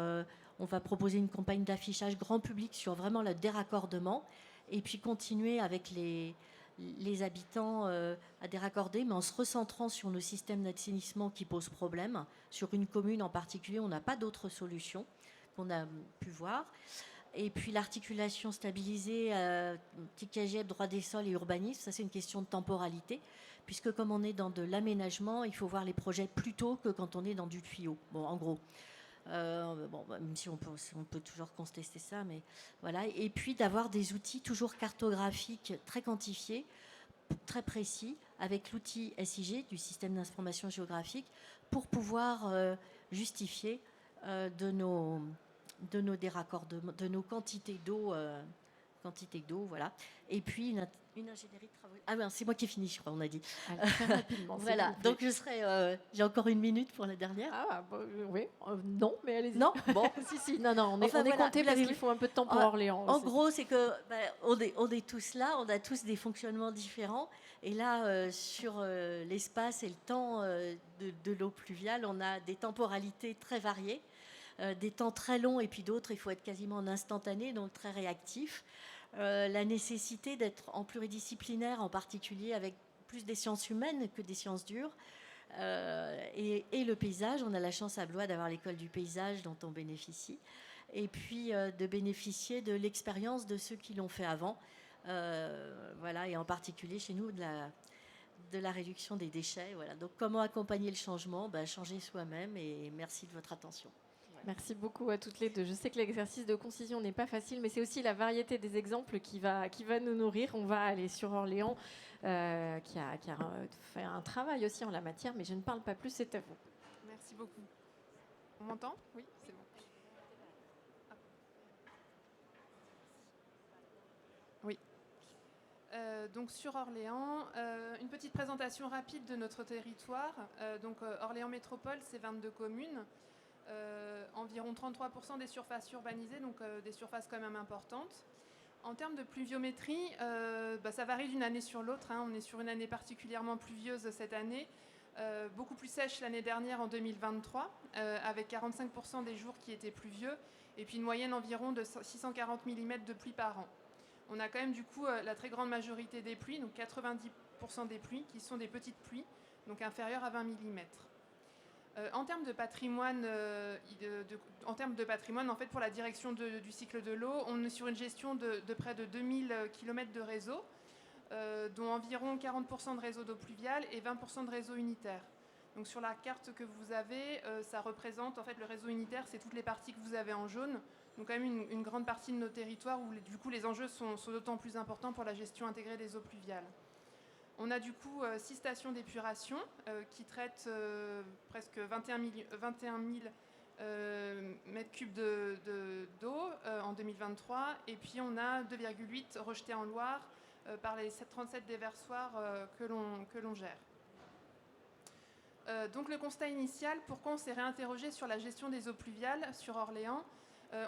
on va proposer une campagne d'affichage grand public sur vraiment le déraccordement. Et puis continuer avec les habitants à déraccorder, mais en se recentrant sur nos systèmes d'assainissement qui posent problème. Sur une commune en particulier, on n'a pas d'autre solution qu'on a pu voir. Et puis l'articulation stabilisée, TKGF, droit des sols et urbanisme, ça c'est une question de temporalité, puisque comme on est dans de l'aménagement, il faut voir les projets plus tôt que quand on est dans du tuyau. Bon, en gros. Même si on peut toujours contester ça, mais voilà. Et puis d'avoir des outils toujours cartographiques très quantifiés, très précis, avec l'outil SIG du système d'information géographique, pour pouvoir justifier de nos déraccordements, de nos quantités d'eau, voilà. Et puis une ingénierie de travaux. Ah ben, c'est moi qui ai fini, je crois, on a dit. Allez, très rapidement. Voilà, donc je serai. J'ai encore 1 minute pour la dernière. Ah, oui, non, mais allez-y. Non, bon. si, non, on est, Enfin, on est voilà, compté parce qu'il faut un peu de temps pour Orléans. En aussi. gros, c'est que on est tous là, on a tous des fonctionnements différents. Et là, sur l'espace et le temps de l'eau pluviale, on a des temporalités très variées, des temps très longs et puis d'autres, il faut être quasiment en instantané, donc très réactif. La nécessité d'être en pluridisciplinaire, en particulier avec plus des sciences humaines que des sciences dures. Et le paysage, on a la chance à Blois d'avoir l'école du paysage dont on bénéficie, et puis de bénéficier de l'expérience de ceux qui l'ont fait avant, voilà, et en particulier chez nous de la réduction des déchets. Voilà. Donc comment accompagner le changement? Changer soi-même, et merci de votre attention. Merci beaucoup à toutes les deux. Je sais que l'exercice de concision n'est pas facile, mais c'est aussi la variété des exemples qui va nous nourrir. On va aller sur Orléans, qui a fait un travail aussi en la matière, mais je ne parle pas plus, c'est à vous. Merci beaucoup. On m'entend? Oui, c'est bon. Oui. Donc sur Orléans, une petite présentation rapide de notre territoire. Orléans Métropole, c'est 22 communes. Environ 33% des surfaces urbanisées, donc des surfaces quand même importantes. En termes de pluviométrie, ça varie d'une année sur l'autre. On est sur une année particulièrement pluvieuse cette année, beaucoup plus sèche l'année dernière en 2023, avec 45% des jours qui étaient pluvieux, et puis une moyenne environ de 640 mm de pluie par an. On a quand même du coup la très grande majorité des pluies, donc 90% des pluies, qui sont des petites pluies, donc inférieures à 20 mm. En termes de patrimoine, en fait, pour la direction du cycle de l'eau, on est sur une gestion de près de 2000 km de réseau, dont environ 40% de réseau d'eau pluviale et 20% de réseau unitaire. Donc sur la carte que vous avez, ça représente, en fait, le réseau unitaire, c'est toutes les parties que vous avez en jaune. Donc quand même une grande partie de nos territoires où du coup les enjeux sont d'autant plus importants pour la gestion intégrée des eaux pluviales. On a du coup 6 stations d'épuration qui traitent presque 21 000 mètres cubes d'eau en 2023. Et puis on a 2,8 rejetés en Loire par les 37 déversoirs que l'on gère. Donc le constat initial, pourquoi on s'est réinterrogé sur la gestion des eaux pluviales sur Orléans?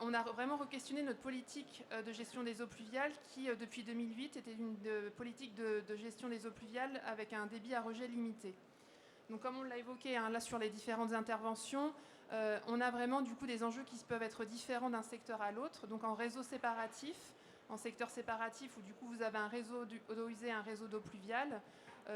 On a vraiment re-questionné notre politique de gestion des eaux pluviales qui, depuis 2008, était une politique de gestion des eaux pluviales avec un débit à rejet limité. Donc, comme on l'a évoqué là sur les différentes interventions, on a vraiment du coup des enjeux qui peuvent être différents d'un secteur à l'autre. Donc, en réseau séparatif, en secteur séparatif où du coup vous avez un réseau d'eau usée et un réseau d'eau pluviale,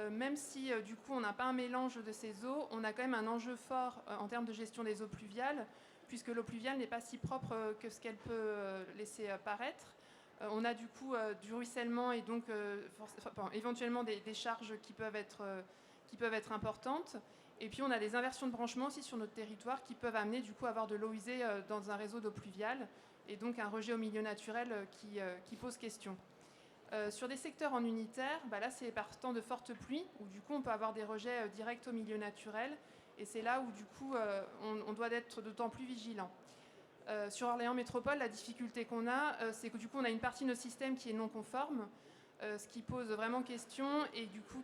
même si du coup on n'a pas un mélange de ces eaux, on a quand même un enjeu fort en termes de gestion des eaux pluviales, puisque l'eau pluviale n'est pas si propre que ce qu'elle peut laisser paraître. On a du coup du ruissellement et donc éventuellement des charges qui peuvent être importantes. Et puis on a des inversions de branchement aussi sur notre territoire qui peuvent amener du coup à avoir de l'eau usée dans un réseau d'eau pluviale. et donc un rejet au milieu naturel qui pose question. Sur des secteurs en unitaire, là c'est par temps de fortes pluies, où du coup on peut avoir des rejets directs au milieu naturel, et c'est là où du coup on doit être d'autant plus vigilant. Sur Orléans Métropole, la difficulté qu'on a, c'est que du coup on a une partie de nos systèmes qui est non conforme, ce qui pose vraiment question, et du coup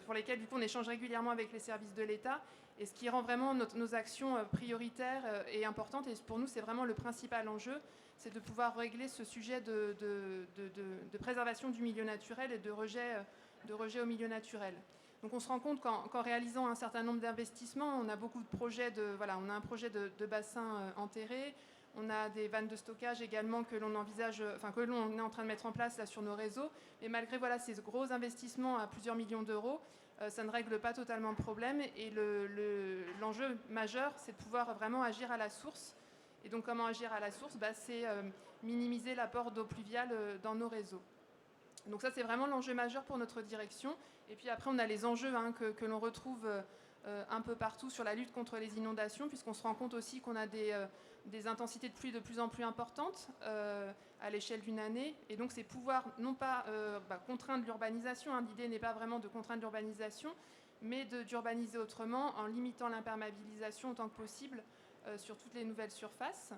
pour lesquels du coup on échange régulièrement avec les services de l'État, et ce qui rend vraiment nos actions prioritaires et importantes. Et pour nous c'est vraiment le principal enjeu, c'est de pouvoir régler ce sujet de préservation du milieu naturel et de rejet au milieu naturel. Donc on se rend compte qu'en réalisant un certain nombre d'investissements, on a beaucoup de projets on a un projet de bassin enterré, on a des vannes de stockage également que l'on envisage, que l'on est en train de mettre en place là sur nos réseaux. Et malgré ces gros investissements à plusieurs millions d'euros, ça ne règle pas totalement le problème. Et l'enjeu majeur, c'est de pouvoir vraiment agir à la source. Et donc comment agir à la source, c'est minimiser l'apport d'eau pluviale dans nos réseaux. Donc ça c'est vraiment l'enjeu majeur pour notre direction. Et puis après on a les enjeux que l'on retrouve un peu partout sur la lutte contre les inondations, puisqu'on se rend compte aussi qu'on a des intensités de pluie de plus en plus importantes à l'échelle d'une année. Et donc c'est pouvoir non pas contraindre l'urbanisation, l'idée n'est pas vraiment de contraindre l'urbanisation, mais d'urbaniser autrement en limitant l'imperméabilisation autant que possible sur toutes les nouvelles surfaces.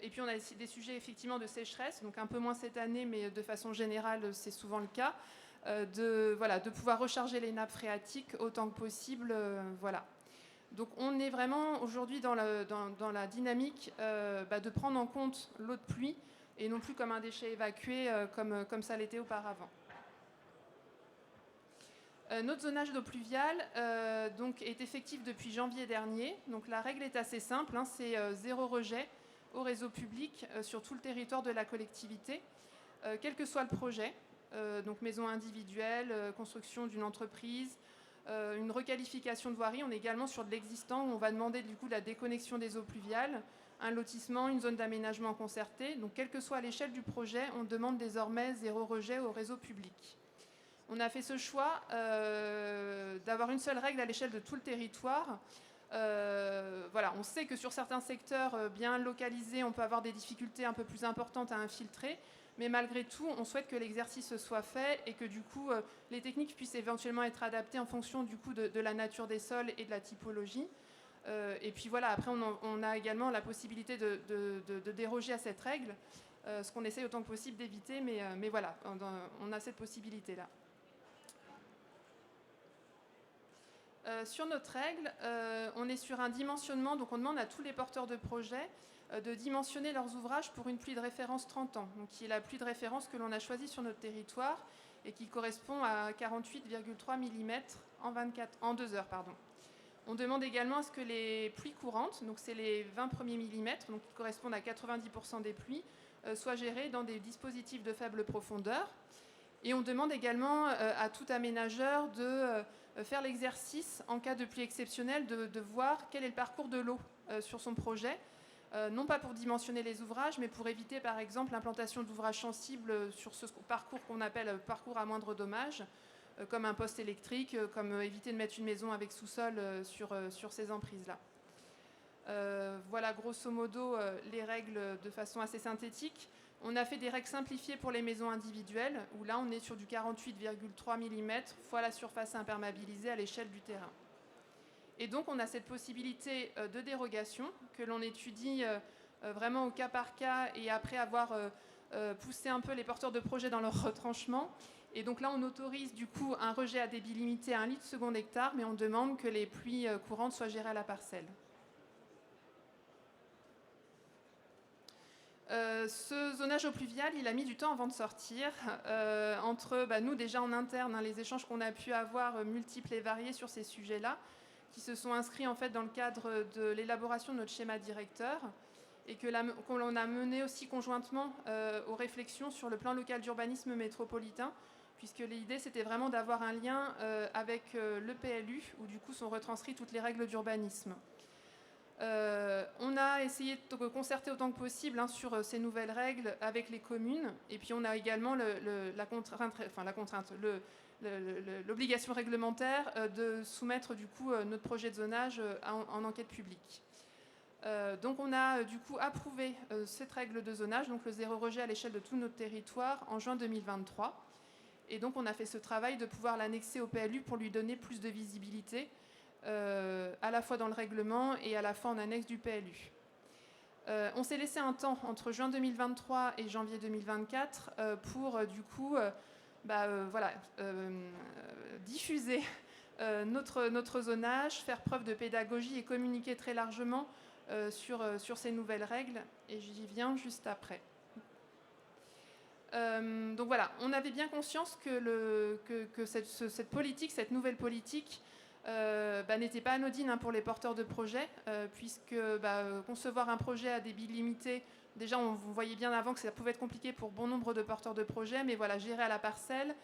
Et puis on a des sujets effectivement de sécheresse, donc un peu moins cette année, mais de façon générale c'est souvent le cas, de pouvoir recharger les nappes phréatiques autant que possible. Donc on est vraiment aujourd'hui dans la dynamique de prendre en compte l'eau de pluie et non plus comme un déchet évacué comme ça l'était auparavant. Notre zonage d'eau pluviale est effectif depuis janvier dernier. Donc la règle est assez simple, c'est 0 rejet au réseau public sur tout le territoire de la collectivité, quel que soit le projet, donc maison individuelle, construction d'une entreprise, une requalification de voirie. On est également sur de l'existant où on va demander du coup la déconnexion des eaux pluviales, un lotissement, une zone d'aménagement concertée. Donc quelle que soit l'échelle du projet, on demande désormais 0 rejet au réseau public. On a fait ce choix d'avoir une seule règle à l'échelle de tout le territoire. On sait que sur certains secteurs bien localisés, on peut avoir des difficultés un peu plus importantes à infiltrer, mais malgré tout, on souhaite que l'exercice soit fait et que du coup, les techniques puissent éventuellement être adaptées en fonction du coup de la nature des sols et de la typologie. Et puis après, on a également la possibilité de déroger à cette règle, ce qu'on essaie autant que possible d'éviter, mais on a cette possibilité-là. Sur notre règle, on est sur un dimensionnement, donc on demande à tous les porteurs de projets de dimensionner leurs ouvrages pour une pluie de référence 30 ans, donc qui est la pluie de référence que l'on a choisie sur notre territoire et qui correspond à 48,3 mm en 2 heures. On demande également à ce que les pluies courantes, donc c'est les 20 premiers millimètres, donc qui correspondent à 90% des pluies, soient gérées dans des dispositifs de faible profondeur. Et on demande également à tout aménageur de faire l'exercice, en cas de pluie exceptionnelle, de voir quel est le parcours de l'eau sur son projet, non pas pour dimensionner les ouvrages, mais pour éviter par exemple l'implantation d'ouvrages sensibles sur ce parcours qu'on appelle parcours à moindre dommage, comme un poste électrique, comme éviter de mettre une maison avec sous-sol sur ces emprises-là. Voilà grosso modo les règles de façon assez synthétique. On a fait des règles simplifiées pour les maisons individuelles, où là on est sur du 48,3 mm fois la surface imperméabilisée à l'échelle du terrain. Et donc on a cette possibilité de dérogation que l'on étudie vraiment au cas par cas et après avoir poussé un peu les porteurs de projets dans leur retranchement. Et donc là on autorise du coup un rejet à débit limité à 1 litre seconde hectare, mais on demande que les pluies courantes soient gérées à la parcelle. Ce zonage eau pluviale, il a mis du temps avant de sortir. Entre nous déjà en interne, les échanges qu'on a pu avoir multiples et variés sur ces sujets-là, qui se sont inscrits en fait dans le cadre de l'élaboration de notre schéma directeur et qu'on a mené aussi conjointement aux réflexions sur le plan local d'urbanisme métropolitain, puisque l'idée c'était vraiment d'avoir un lien avec le PLU, où du coup sont retranscrites toutes les règles d'urbanisme. On a essayé de concerter autant que possible sur ces nouvelles règles avec les communes, et puis on a également l'obligation réglementaire de soumettre du coup notre projet de zonage en enquête publique. Donc on a du coup approuvé cette règle de zonage, donc le zéro rejet à l'échelle de tout notre territoire, en juin 2023. Et donc on a fait ce travail de pouvoir l'annexer au PLU pour lui donner plus de visibilité, à la fois dans le règlement et à la fois en annexe du PLU. On s'est laissé un temps entre juin 2023 et janvier 2024 pour du coup diffuser notre zonage, faire preuve de pédagogie et communiquer très largement sur ces nouvelles règles, et j'y viens juste après. Donc voilà, on avait bien conscience que cette politique, cette nouvelle politique, n'était pas anodine pour les porteurs de projets, puisque concevoir un projet à débit limité, déjà on voyait bien avant que ça pouvait être compliqué pour bon nombre de porteurs de projets, mais voilà, gérer à la parcelle,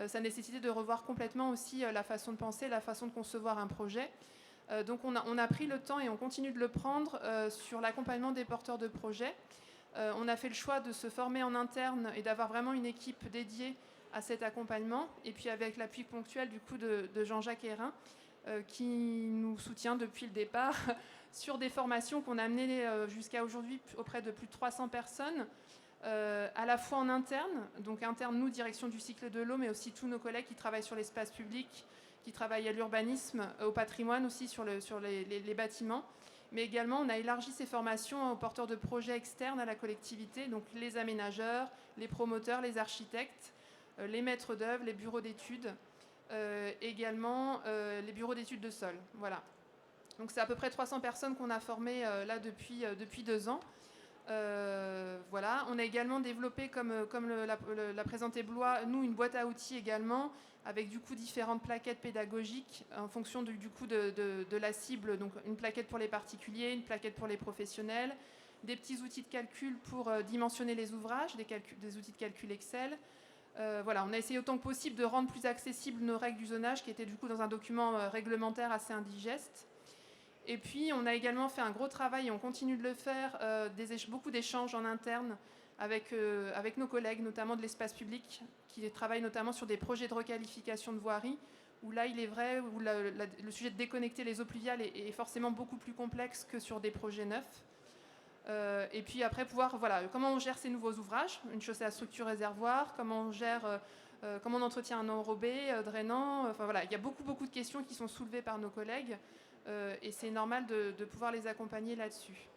ça nécessitait de revoir complètement aussi la façon de penser, la façon de concevoir un projet. Donc on a pris le temps et on continue de le prendre sur l'accompagnement des porteurs de projets. On a fait le choix de se former en interne et d'avoir vraiment une équipe dédiée à cet accompagnement, et puis avec l'appui ponctuel du coup de Jean-Jacques Hérin, qui nous soutient depuis le départ sur des formations qu'on a amenées jusqu'à aujourd'hui auprès de plus de 300 personnes, à la fois en interne, donc interne nous, direction du cycle de l'eau, mais aussi tous nos collègues qui travaillent sur l'espace public, qui travaillent à l'urbanisme, au patrimoine aussi, sur les bâtiments. Mais également, on a élargi ces formations aux porteurs de projets externes à la collectivité, donc les aménageurs, les promoteurs, les architectes, les maîtres d'œuvre, les bureaux d'études, également les bureaux d'études de sol. Voilà. Donc c'est à peu près 300 personnes qu'on a formées là depuis 2 ans. Voilà. On a également développé, comme l'a présenté Blois, nous, une boîte à outils également, avec du coup différentes plaquettes pédagogiques en fonction du coup de la cible. Donc une plaquette pour les particuliers, une plaquette pour les professionnels, des petits outils de calcul pour dimensionner les ouvrages, des outils de calcul Excel. Voilà, on a essayé autant que possible de rendre plus accessibles nos règles du zonage, qui étaient du coup dans un document réglementaire assez indigeste. Et puis, on a également fait un gros travail, et on continue de le faire, beaucoup d'échanges en interne avec nos collègues, notamment de l'espace public, qui travaillent notamment sur des projets de requalification de voirie, où là, il est vrai, où le sujet de déconnecter les eaux pluviales est forcément beaucoup plus complexe que sur des projets neufs. Et puis après, comment on gère ces nouveaux ouvrages, une chaussée à structure réservoir, comment on entretient un enrobé drainant, enfin voilà, il y a beaucoup de questions qui sont soulevées par nos collègues, et c'est normal de pouvoir les accompagner là-dessus.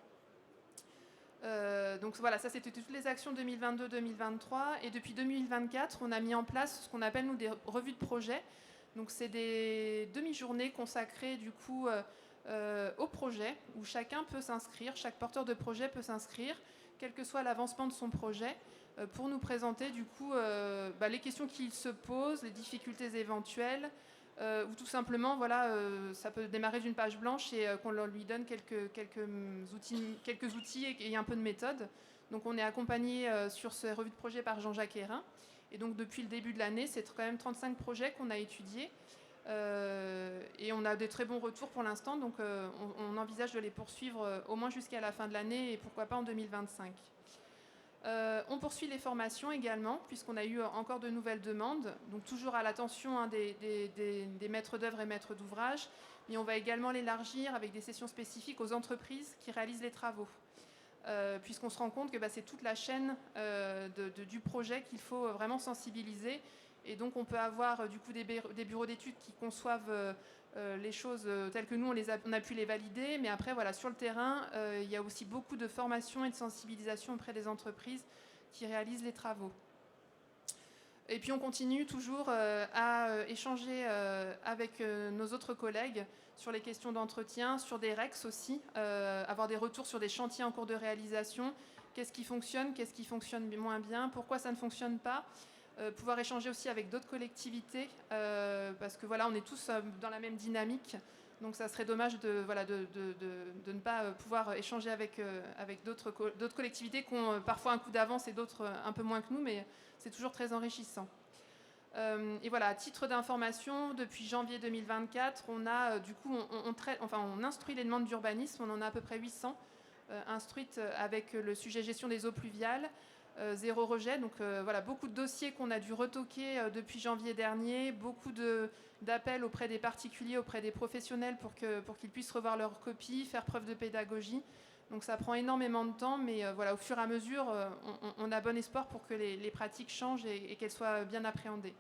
Donc voilà, ça c'était toutes les actions 2022-2023, et depuis 2024, on a mis en place ce qu'on appelle nous des revues de projet. Donc c'est des demi-journées consacrées du coup au projet, où chacun peut s'inscrire, chaque porteur de projet peut s'inscrire, quel que soit l'avancement de son projet, pour nous présenter du coup les questions qu'il se pose, les difficultés éventuelles, ou tout simplement, ça peut démarrer d'une page blanche et qu'on lui donne quelques outils et un peu de méthode. Donc on est accompagné sur ces revues de projet par Jean-Jacques Hérin. Et donc depuis le début de l'année, c'est quand même 35 projets qu'on a étudiés. Et on a des très bons retours pour l'instant, donc on envisage de les poursuivre au moins jusqu'à la fin de l'année, et pourquoi pas en 2025. On poursuit les formations également, puisqu'on a eu encore de nouvelles demandes, donc toujours à l'attention des maîtres d'œuvre et maîtres d'ouvrage, mais on va également l'élargir avec des sessions spécifiques aux entreprises qui réalisent les travaux, puisqu'on se rend compte que c'est toute la chaîne du projet qu'il faut vraiment sensibiliser. Et donc on peut avoir du coup des bureaux d'études qui conçoivent les choses telles que nous on a pu les valider, mais après sur le terrain il y a aussi beaucoup de formation et de sensibilisation auprès des entreprises qui réalisent les travaux. Et puis on continue toujours à échanger avec nos autres collègues sur les questions d'entretien, sur des REX aussi, avoir des retours sur des chantiers en cours de réalisation, qu'est-ce qui fonctionne moins bien, pourquoi ça ne fonctionne pas. Pouvoir échanger aussi avec d'autres collectivités, parce que on est tous dans la même dynamique, donc ça serait dommage de ne pas pouvoir échanger avec d'autres collectivités qui ont parfois un coup d'avance et d'autres un peu moins que nous, mais c'est toujours très enrichissant. Et voilà, à titre d'information, depuis janvier 2024, on a on instruit les demandes d'urbanisme, on en a à peu près 800 instruites avec le sujet gestion des eaux pluviales. Zéro rejet, donc beaucoup de dossiers qu'on a dû retoquer depuis janvier dernier, beaucoup d'appels auprès des particuliers, auprès des professionnels pour qu'ils puissent revoir leurs copies, faire preuve de pédagogie. Donc ça prend énormément de temps, mais voilà, au fur et à mesure, on a bon espoir pour que les pratiques changent et qu'elles soient bien appréhendées.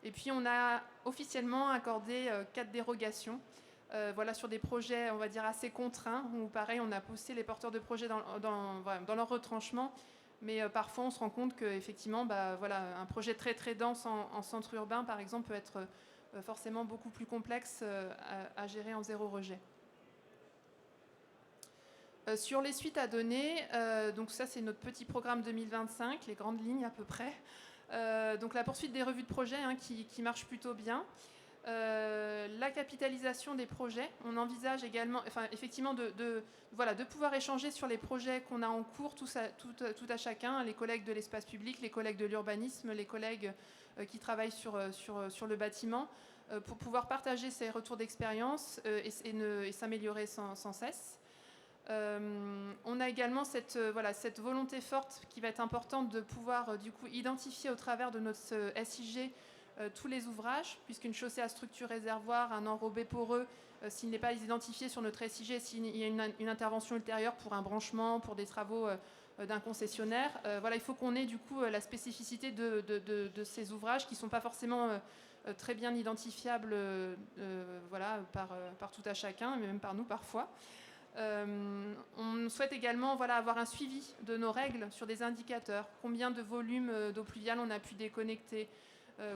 Et puis on a officiellement accordé 4 dérogations, voilà, sur des projets, on va dire, assez contraints, où pareil, on a poussé les porteurs de projets dans leur retranchement, mais parfois on se rend compte qu'effectivement, voilà, un projet très très dense en centre urbain, par exemple, peut être forcément beaucoup plus complexe à gérer en zéro rejet. Sur les suites à donner, donc ça c'est notre petit programme 2025, les grandes lignes à peu près. Donc la poursuite des revues de projet qui marche plutôt bien. La capitalisation des projets, on envisage également, effectivement de pouvoir échanger sur les projets qu'on a en cours, tout à chacun, les collègues de l'espace public, les collègues de l'urbanisme, les collègues qui travaillent sur le bâtiment, pour pouvoir partager ces retours d'expérience et s'améliorer sans cesse. On a également cette volonté forte qui va être importante de pouvoir du coup identifier au travers de notre SIG tous les ouvrages, puisqu'une chaussée à structure réservoir, un enrobé poreux, s'il n'est pas identifié sur notre SIG, s'il y a une intervention ultérieure pour un branchement, pour des travaux d'un concessionnaire, il faut qu'on ait du coup la spécificité de ces ouvrages qui ne sont pas forcément très bien identifiables par tout à chacun, mais même par nous parfois. On souhaite également avoir un suivi de nos règles sur des indicateurs. Combien de volumes d'eau pluviale on a pu déconnecter,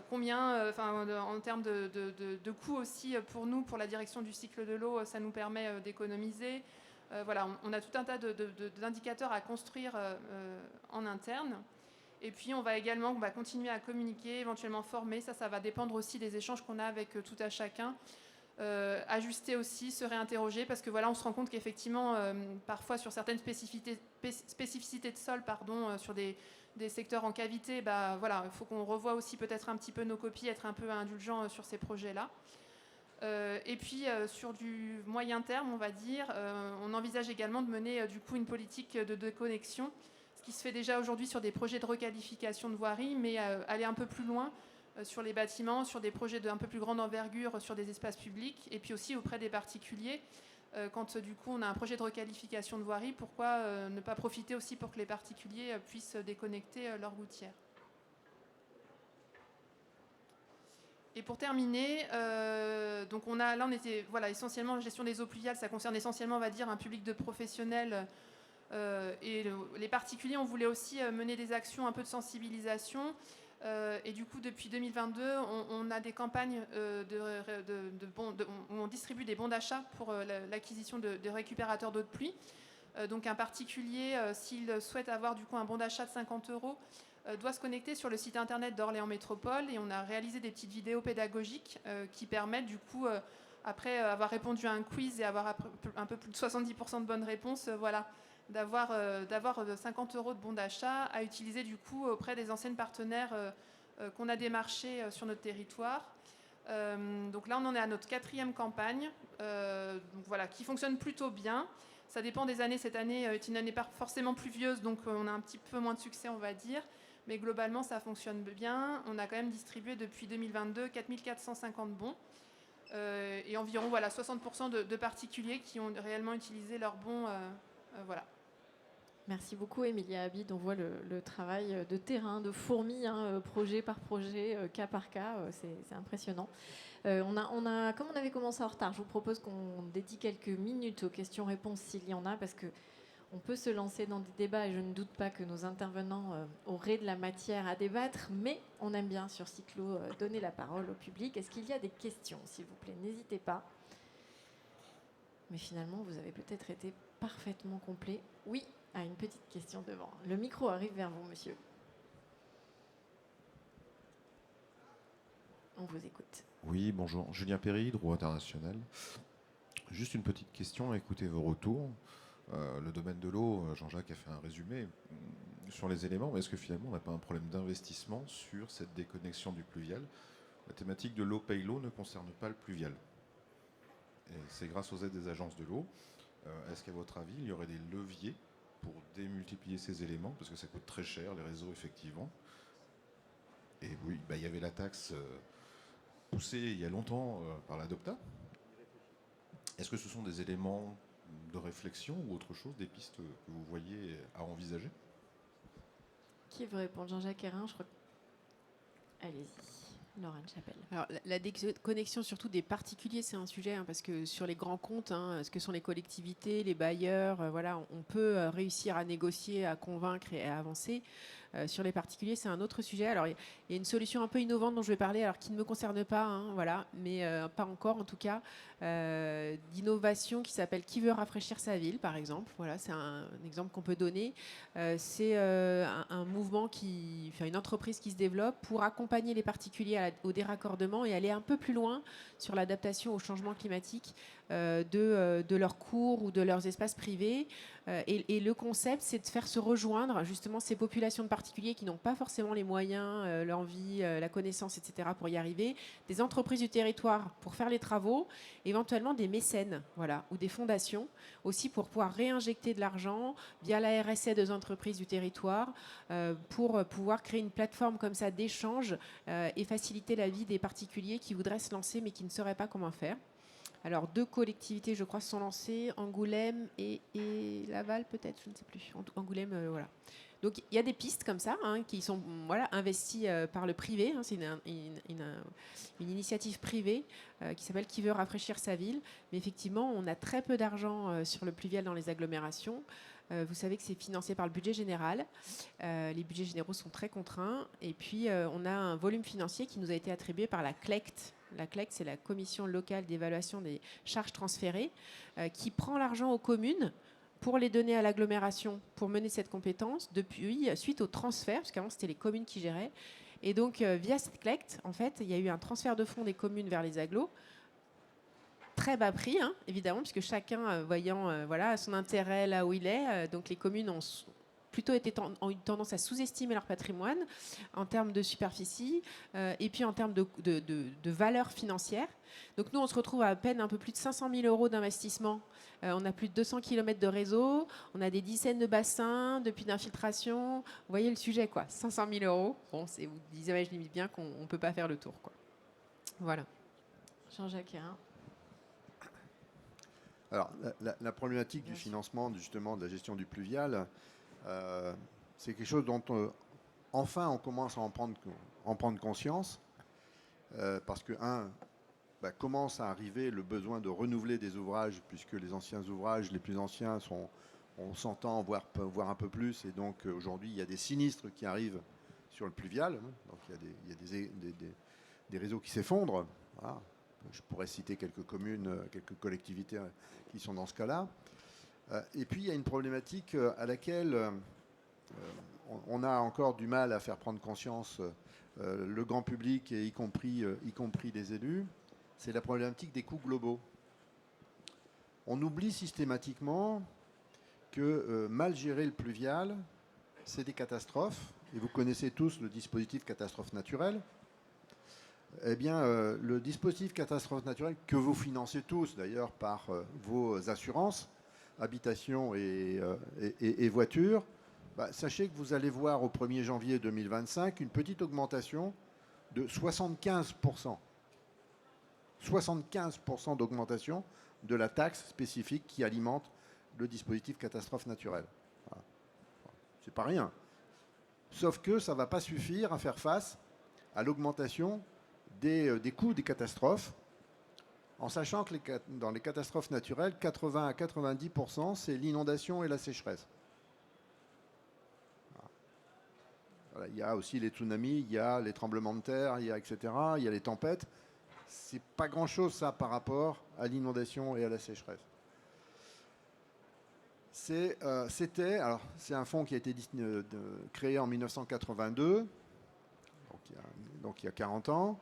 combien, en termes de coûts aussi pour nous, pour la direction du cycle de l'eau, ça nous permet d'économiser. On a tout un tas d'indicateurs à construire en interne. Et puis on va également continuer à communiquer, éventuellement former. Ça va dépendre aussi des échanges qu'on a avec tout à chacun. Ajuster aussi, se réinterroger, parce que on se rend compte qu'effectivement, parfois sur certaines spécificités de sol, sur des secteurs en cavité, il faut qu'on revoie aussi peut-être un petit peu nos copies, être un peu indulgent sur ces projets-là. Et puis sur du moyen terme, on va dire, on envisage également de mener du coup une politique de déconnexion, ce qui se fait déjà aujourd'hui sur des projets de requalification de voirie, mais aller un peu plus loin sur les bâtiments, sur des projets d'un peu plus grande envergure, sur des espaces publics, et puis aussi auprès des particuliers. Quand du coup on a un projet de requalification de voirie, pourquoi ne pas profiter aussi pour que les particuliers puissent déconnecter leur gouttière. Et pour terminer, donc on était essentiellement la gestion des eaux pluviales, ça concerne essentiellement, on va dire, un public de professionnels. Et les particuliers, on voulait aussi mener des actions un peu de sensibilisation. Et du coup, depuis 2022, on a des campagnes où on distribue des bons d'achat pour l'acquisition de récupérateurs d'eau de pluie. Donc un particulier, s'il souhaite avoir du coup un bon d'achat de 50 €, doit se connecter sur le site internet d'Orléans Métropole, et on a réalisé des petites vidéos pédagogiques qui permettent du coup, après avoir répondu à un quiz et avoir un peu plus de 70% de bonnes réponses, d'avoir 50 € de bons d'achat à utiliser du coup auprès des enseignes partenaires qu'on a démarchées sur notre territoire. Donc là on en est à notre 4e campagne, qui fonctionne plutôt bien. Ça dépend des années. Cette année est une année pas forcément pluvieuse, donc on a un petit peu moins de succès, on va dire, mais globalement ça fonctionne bien. On a quand même distribué depuis 2022 4450 bons et environ 60% de particuliers qui ont réellement utilisé leurs bons. Merci beaucoup, Emilia Abid. On voit le travail de terrain, de fourmi, projet par projet, cas par cas. C'est impressionnant. Comme on avait commencé en retard, je vous propose qu'on dédie quelques minutes aux questions-réponses s'il y en a, parce qu'on peut se lancer dans des débats et je ne doute pas que nos intervenants auraient de la matière à débattre, mais on aime bien sur Cyclo donner la parole au public. Est-ce qu'il y a des questions, s'il vous plaît? N'hésitez pas. Mais finalement, vous avez peut-être été parfaitement complet. Oui. Une petite question devant. Le micro arrive vers vous, monsieur. On vous écoute. Oui, bonjour. Julien Perry, droit international. Juste une petite question, écoutez vos retours. Le domaine de l'eau, Jean-Jacques a fait un résumé sur les éléments, mais est-ce que finalement on n'a pas un problème d'investissement sur cette déconnexion du pluvial? La thématique de l'eau paye l'eau ne concerne pas le pluvial. Et c'est grâce aux aides des agences de l'eau. Est-ce qu'à votre avis, il y aurait des leviers pour démultiplier ces éléments, parce que ça coûte très cher, les réseaux, effectivement. Et oui, il y avait la taxe poussée il y a longtemps par l'Adopta. Est-ce que ce sont des éléments de réflexion ou autre chose, des pistes que vous voyez à envisager? Qui veut répondre? Jean-Jacques Hérin, je crois. Allez-y, Laurent Chapelle. Alors, la déconnexion surtout des particuliers, c'est un sujet, hein, parce que sur les grands comptes, hein, ce que sont les collectivités, les bailleurs, voilà, on peut réussir à négocier, à convaincre et à avancer. Sur les particuliers, c'est un autre sujet. Alors, il y a une solution un peu innovante dont je vais parler, alors qui ne me concerne pas, hein, voilà, mais pas encore en tout cas, d'innovation qui s'appelle Qui veut rafraîchir sa ville, par exemple. Voilà, c'est un exemple qu'on peut donner. C'est un mouvement une entreprise qui se développe pour accompagner les particuliers au déraccordement et aller un peu plus loin sur l'adaptation au changement climatique de leurs cours ou de leurs espaces privés. Et le concept, c'est de faire se rejoindre justement ces populations de particuliers qui n'ont pas forcément les moyens, l'envie, la connaissance, etc. pour y arriver, des entreprises du territoire pour faire les travaux, éventuellement des mécènes, voilà, ou des fondations aussi pour pouvoir réinjecter de l'argent via la RSE des entreprises du territoire pour pouvoir créer une plateforme comme ça d'échange et faciliter la vie des particuliers qui voudraient se lancer mais qui ne sauraient pas comment faire. Alors, 2 collectivités, je crois, se sont lancées, Angoulême et Laval, peut-être, je ne sais plus. Angoulême, voilà. Donc, il y a des pistes comme ça qui sont investies par le privé. Hein, c'est une initiative privée qui s'appelle Qui veut rafraîchir sa ville. Mais effectivement, on a très peu d'argent sur le pluvial dans les agglomérations. Vous savez que c'est financé par le budget général. Les budgets généraux sont très contraints. Et puis, on a un volume financier qui nous a été attribué par la CLECT. La CLECT, c'est la Commission locale d'évaluation des charges transférées, qui prend l'argent aux communes pour les donner à l'agglomération pour mener cette compétence, suite au transfert, parce qu'avant c'était les communes qui géraient. Et donc, via cette CLECT, en fait, il y a eu un transfert de fonds des communes vers les agglos, très bas prix, hein, évidemment, puisque chacun voyant son intérêt là où il est, donc les communes ont plutôt ont eu tendance à sous-estimer leur patrimoine en termes de superficie et puis en termes de valeur financière. Donc nous, on se retrouve à peine un peu plus de 500 000 euros d'investissement. On a plus de 200 km de réseau, on a des dizaines de bassins, de puits d'infiltration. Vous voyez le sujet, quoi. 500 000 euros. Bon, vous imaginez bien qu'on ne peut pas faire le tour, quoi. Voilà. Jean-Jacques Hérin. Alors, la problématique du financement, justement, de la gestion du pluvial, c'est quelque chose dont enfin on commence à en prendre conscience parce que commence à arriver le besoin de renouveler des ouvrages puisque les anciens ouvrages, les plus anciens ont 100 ans, voire un peu plus, et donc aujourd'hui il y a des sinistres qui arrivent sur le pluvial, donc il y a des réseaux qui s'effondrent. Voilà. Je pourrais citer quelques communes, quelques collectivités qui sont dans ce cas-là. Et puis, il y a une problématique à laquelle on a encore du mal à faire prendre conscience le grand public, et y compris les élus. C'est la problématique des coûts globaux. On oublie systématiquement que mal gérer le pluvial, c'est des catastrophes. Et vous connaissez tous le dispositif catastrophe naturelle. Eh bien, le dispositif catastrophe naturelle que vous financez tous, d'ailleurs, par vos assurances, habitation et voitures, sachez que vous allez voir au 1er janvier 2025 une petite augmentation de 75%. 75% d'augmentation de la taxe spécifique qui alimente le dispositif catastrophe naturelle. Voilà. C'est pas rien. Sauf que ça ne va pas suffire à faire face à l'augmentation des coûts des catastrophes, en sachant que dans les catastrophes naturelles, 80 à 90%, c'est l'inondation et la sécheresse. Voilà, il y a aussi les tsunamis, il y a les tremblements de terre, etc., il y a les tempêtes. C'est pas grand-chose, ça, par rapport à l'inondation et à la sécheresse. C'est un fonds qui a été créé en 1982, donc il y a 40 ans.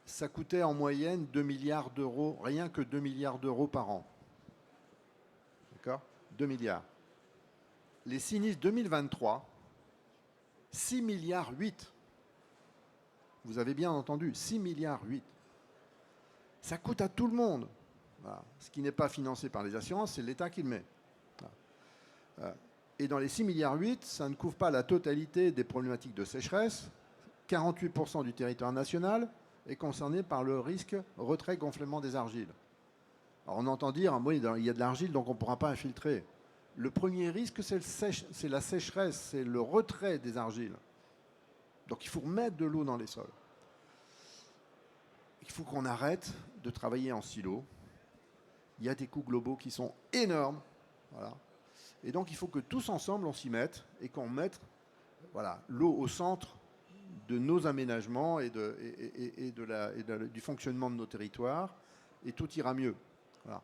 Ça coûtait en moyenne 2 milliards d'euros, rien que 2 milliards d'euros par an. D'accord ? 2 milliards. Les sinistres 2023, 6 milliards 8. Vous avez bien entendu, 6 milliards 8. Ça coûte à tout le monde. Voilà. Ce qui n'est pas financé par les assurances, c'est l'État qui le met. Voilà. Et dans les 6 milliards 8, ça ne couvre pas la totalité des problématiques de sécheresse. 48% du territoire national est concerné par le risque retrait-gonflement des argiles. Alors on entend dire, oui, il y a de l'argile, donc on ne pourra pas infiltrer. Le premier risque, c'est la sécheresse, c'est le retrait des argiles. Donc il faut remettre de l'eau dans les sols. Il faut qu'on arrête de travailler en silo. Il y a des coûts globaux qui sont énormes. Voilà. Et donc il faut que tous ensemble, on s'y mette et qu'on mette l'eau au centre de nos aménagements et du fonctionnement de nos territoires, et tout ira mieux. Voilà.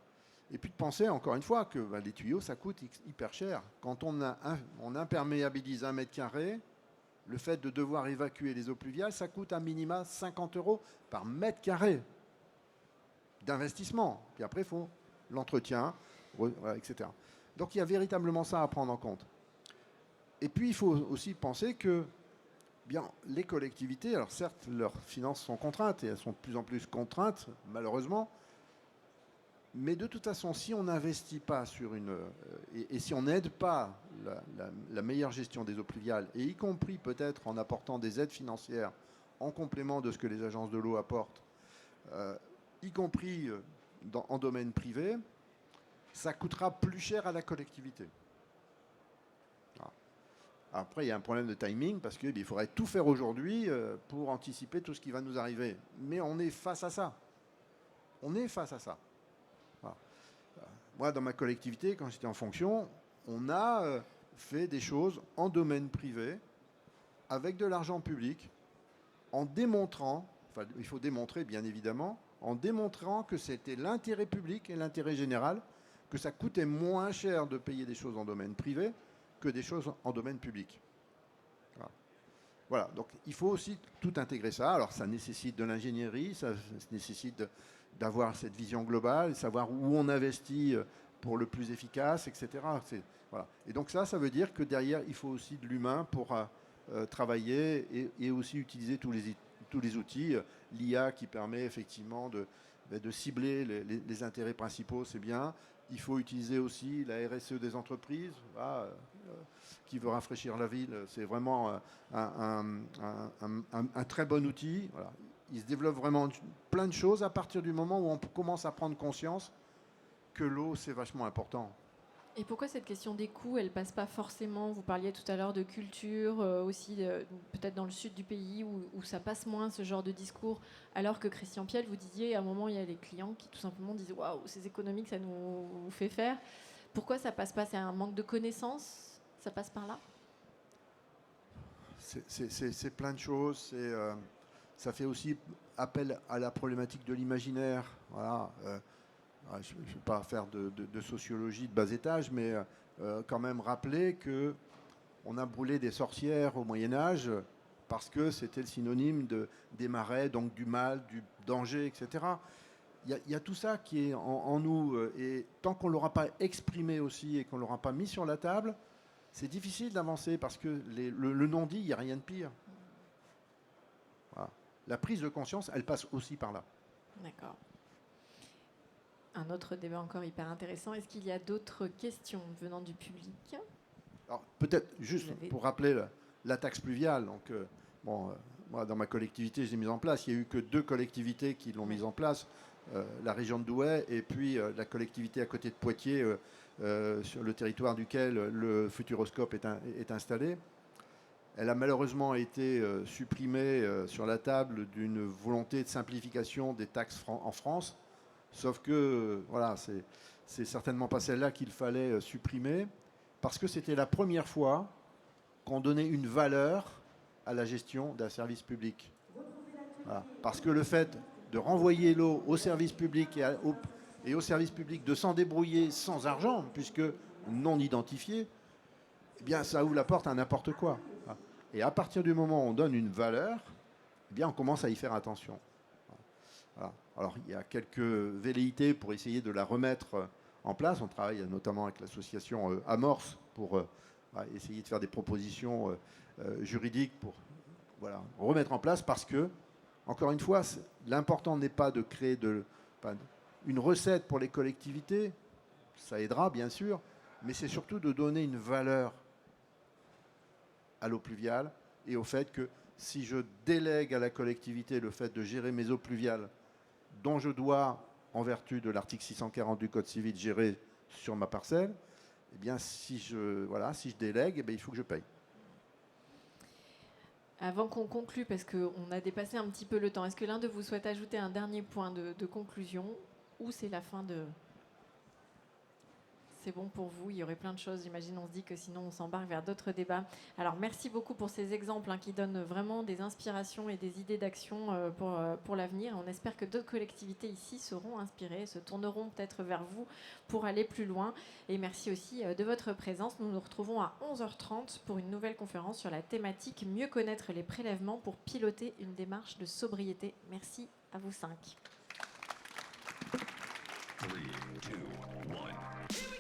Et puis de penser, encore une fois, que les tuyaux, ça coûte hyper cher. Quand on imperméabilise 1 mètre carré, le fait de devoir évacuer les eaux pluviales, ça coûte à minima 50 € par mètre carré d'investissement. Puis après, il faut l'entretien, etc. Donc il y a véritablement ça à prendre en compte. Et puis il faut aussi penser que les collectivités, alors certes, leurs finances sont contraintes, et elles sont de plus en plus contraintes, malheureusement, mais de toute façon, si on n'investit pas et si on n'aide pas la meilleure gestion des eaux pluviales, et y compris peut-être en apportant des aides financières en complément de ce que les agences de l'eau apportent, y compris en domaine privé, ça coûtera plus cher à la collectivité. Après, il y a un problème de timing parce qu'il faudrait tout faire aujourd'hui pour anticiper tout ce qui va nous arriver. Mais on est face à ça. On est face à ça. Voilà. Moi, dans ma collectivité, quand j'étais en fonction, on a fait des choses en domaine privé avec de l'argent public en démontrant, enfin, il faut démontrer bien évidemment, en démontrant que c'était l'intérêt public et l'intérêt général, que ça coûtait moins cher de payer des choses en domaine privé que des choses en domaine public. Voilà, donc il faut aussi tout intégrer ça. Alors ça nécessite de l'ingénierie, ça nécessite d'avoir cette vision globale, savoir où on investit pour le plus efficace, etc. Voilà. Et donc ça veut dire que derrière, il faut aussi de l'humain pour travailler et aussi utiliser tous les outils. L'IA qui permet effectivement de cibler les intérêts principaux, c'est bien. Il faut utiliser aussi la RSE des entreprises. Qui veut rafraîchir la ville, c'est vraiment un très bon outil. Voilà. Il se développe vraiment plein de choses à partir du moment où on commence à prendre conscience que l'eau, c'est vachement important. Et pourquoi cette question des coûts, elle passe pas forcément, vous parliez tout à l'heure de culture, aussi peut-être dans le sud du pays où ça passe moins ce genre de discours, alors que Christian Piel, vous disiez, à un moment, il y a les clients qui tout simplement disent « Waouh, ces économies que ça nous fait faire ». Pourquoi ça passe pas? C'est un manque de connaissances? Ça passe par là? C'est plein de choses. Ça fait aussi appel à la problématique de l'imaginaire. Voilà. Je ne vais pas faire de sociologie de bas étage, mais quand même rappeler qu'on a brûlé des sorcières au Moyen-Âge parce que c'était le synonyme des marais, donc du mal, du danger, etc. Il y a tout ça qui est en nous. Et tant qu'on ne l'aura pas exprimé aussi et qu'on ne l'aura pas mis sur la table, c'est difficile d'avancer parce que le non-dit, il n'y a rien de pire. Voilà. La prise de conscience, elle passe aussi par là. D'accord. Un autre débat encore hyper intéressant. Est-ce qu'il y a d'autres questions venant du public? Alors, peut-être juste pour rappeler la taxe pluviale. Donc, moi, dans ma collectivité, je l'ai mise en place. Il n'y a eu que 2 collectivités qui l'ont mise en place. La région de Douai et puis la collectivité à côté de Poitiers, sur le territoire duquel le Futuroscope est installé. Elle a malheureusement été supprimée sur la table d'une volonté de simplification des taxes en France. Sauf que, voilà, c'est certainement pas celle-là qu'il fallait supprimer, parce que c'était la première fois qu'on donnait une valeur à la gestion d'un service public. Voilà. Parce que le fait de renvoyer l'eau au service public et au service public de s'en débrouiller sans argent, puisque non identifié, eh bien, ça ouvre la porte à n'importe quoi. Et à partir du moment où on donne une valeur, eh bien, on commence à y faire attention. Voilà. Alors, il y a quelques velléités pour essayer de la remettre en place. On travaille notamment avec l'association Amorce pour essayer de faire des propositions juridiques pour remettre en place, parce que, encore une fois, l'important n'est pas de créer une recette pour les collectivités, ça aidera bien sûr, mais c'est surtout de donner une valeur à l'eau pluviale et au fait que si je délègue à la collectivité le fait de gérer mes eaux pluviales dont je dois en vertu de l'article 640 du Code civil, gérer sur ma parcelle, eh bien, si je délègue, eh bien, il faut que je paye. Avant qu'on conclue, parce qu'on a dépassé un petit peu le temps, est-ce que l'un de vous souhaite ajouter un dernier point de conclusion ou c'est la fin de... C'est bon pour vous, il y aurait plein de choses, j'imagine, on se dit que sinon on s'embarque vers d'autres débats. Alors merci beaucoup pour ces exemples qui donnent vraiment des inspirations et des idées d'action pour l'avenir. On espère que d'autres collectivités ici seront inspirées, se tourneront peut-être vers vous pour aller plus loin. Et merci aussi de votre présence. Nous nous retrouvons à 11h30 pour une nouvelle conférence sur la thématique « Mieux connaître les prélèvements pour piloter une démarche de sobriété ». Merci à vous 5. 3, 2, 1.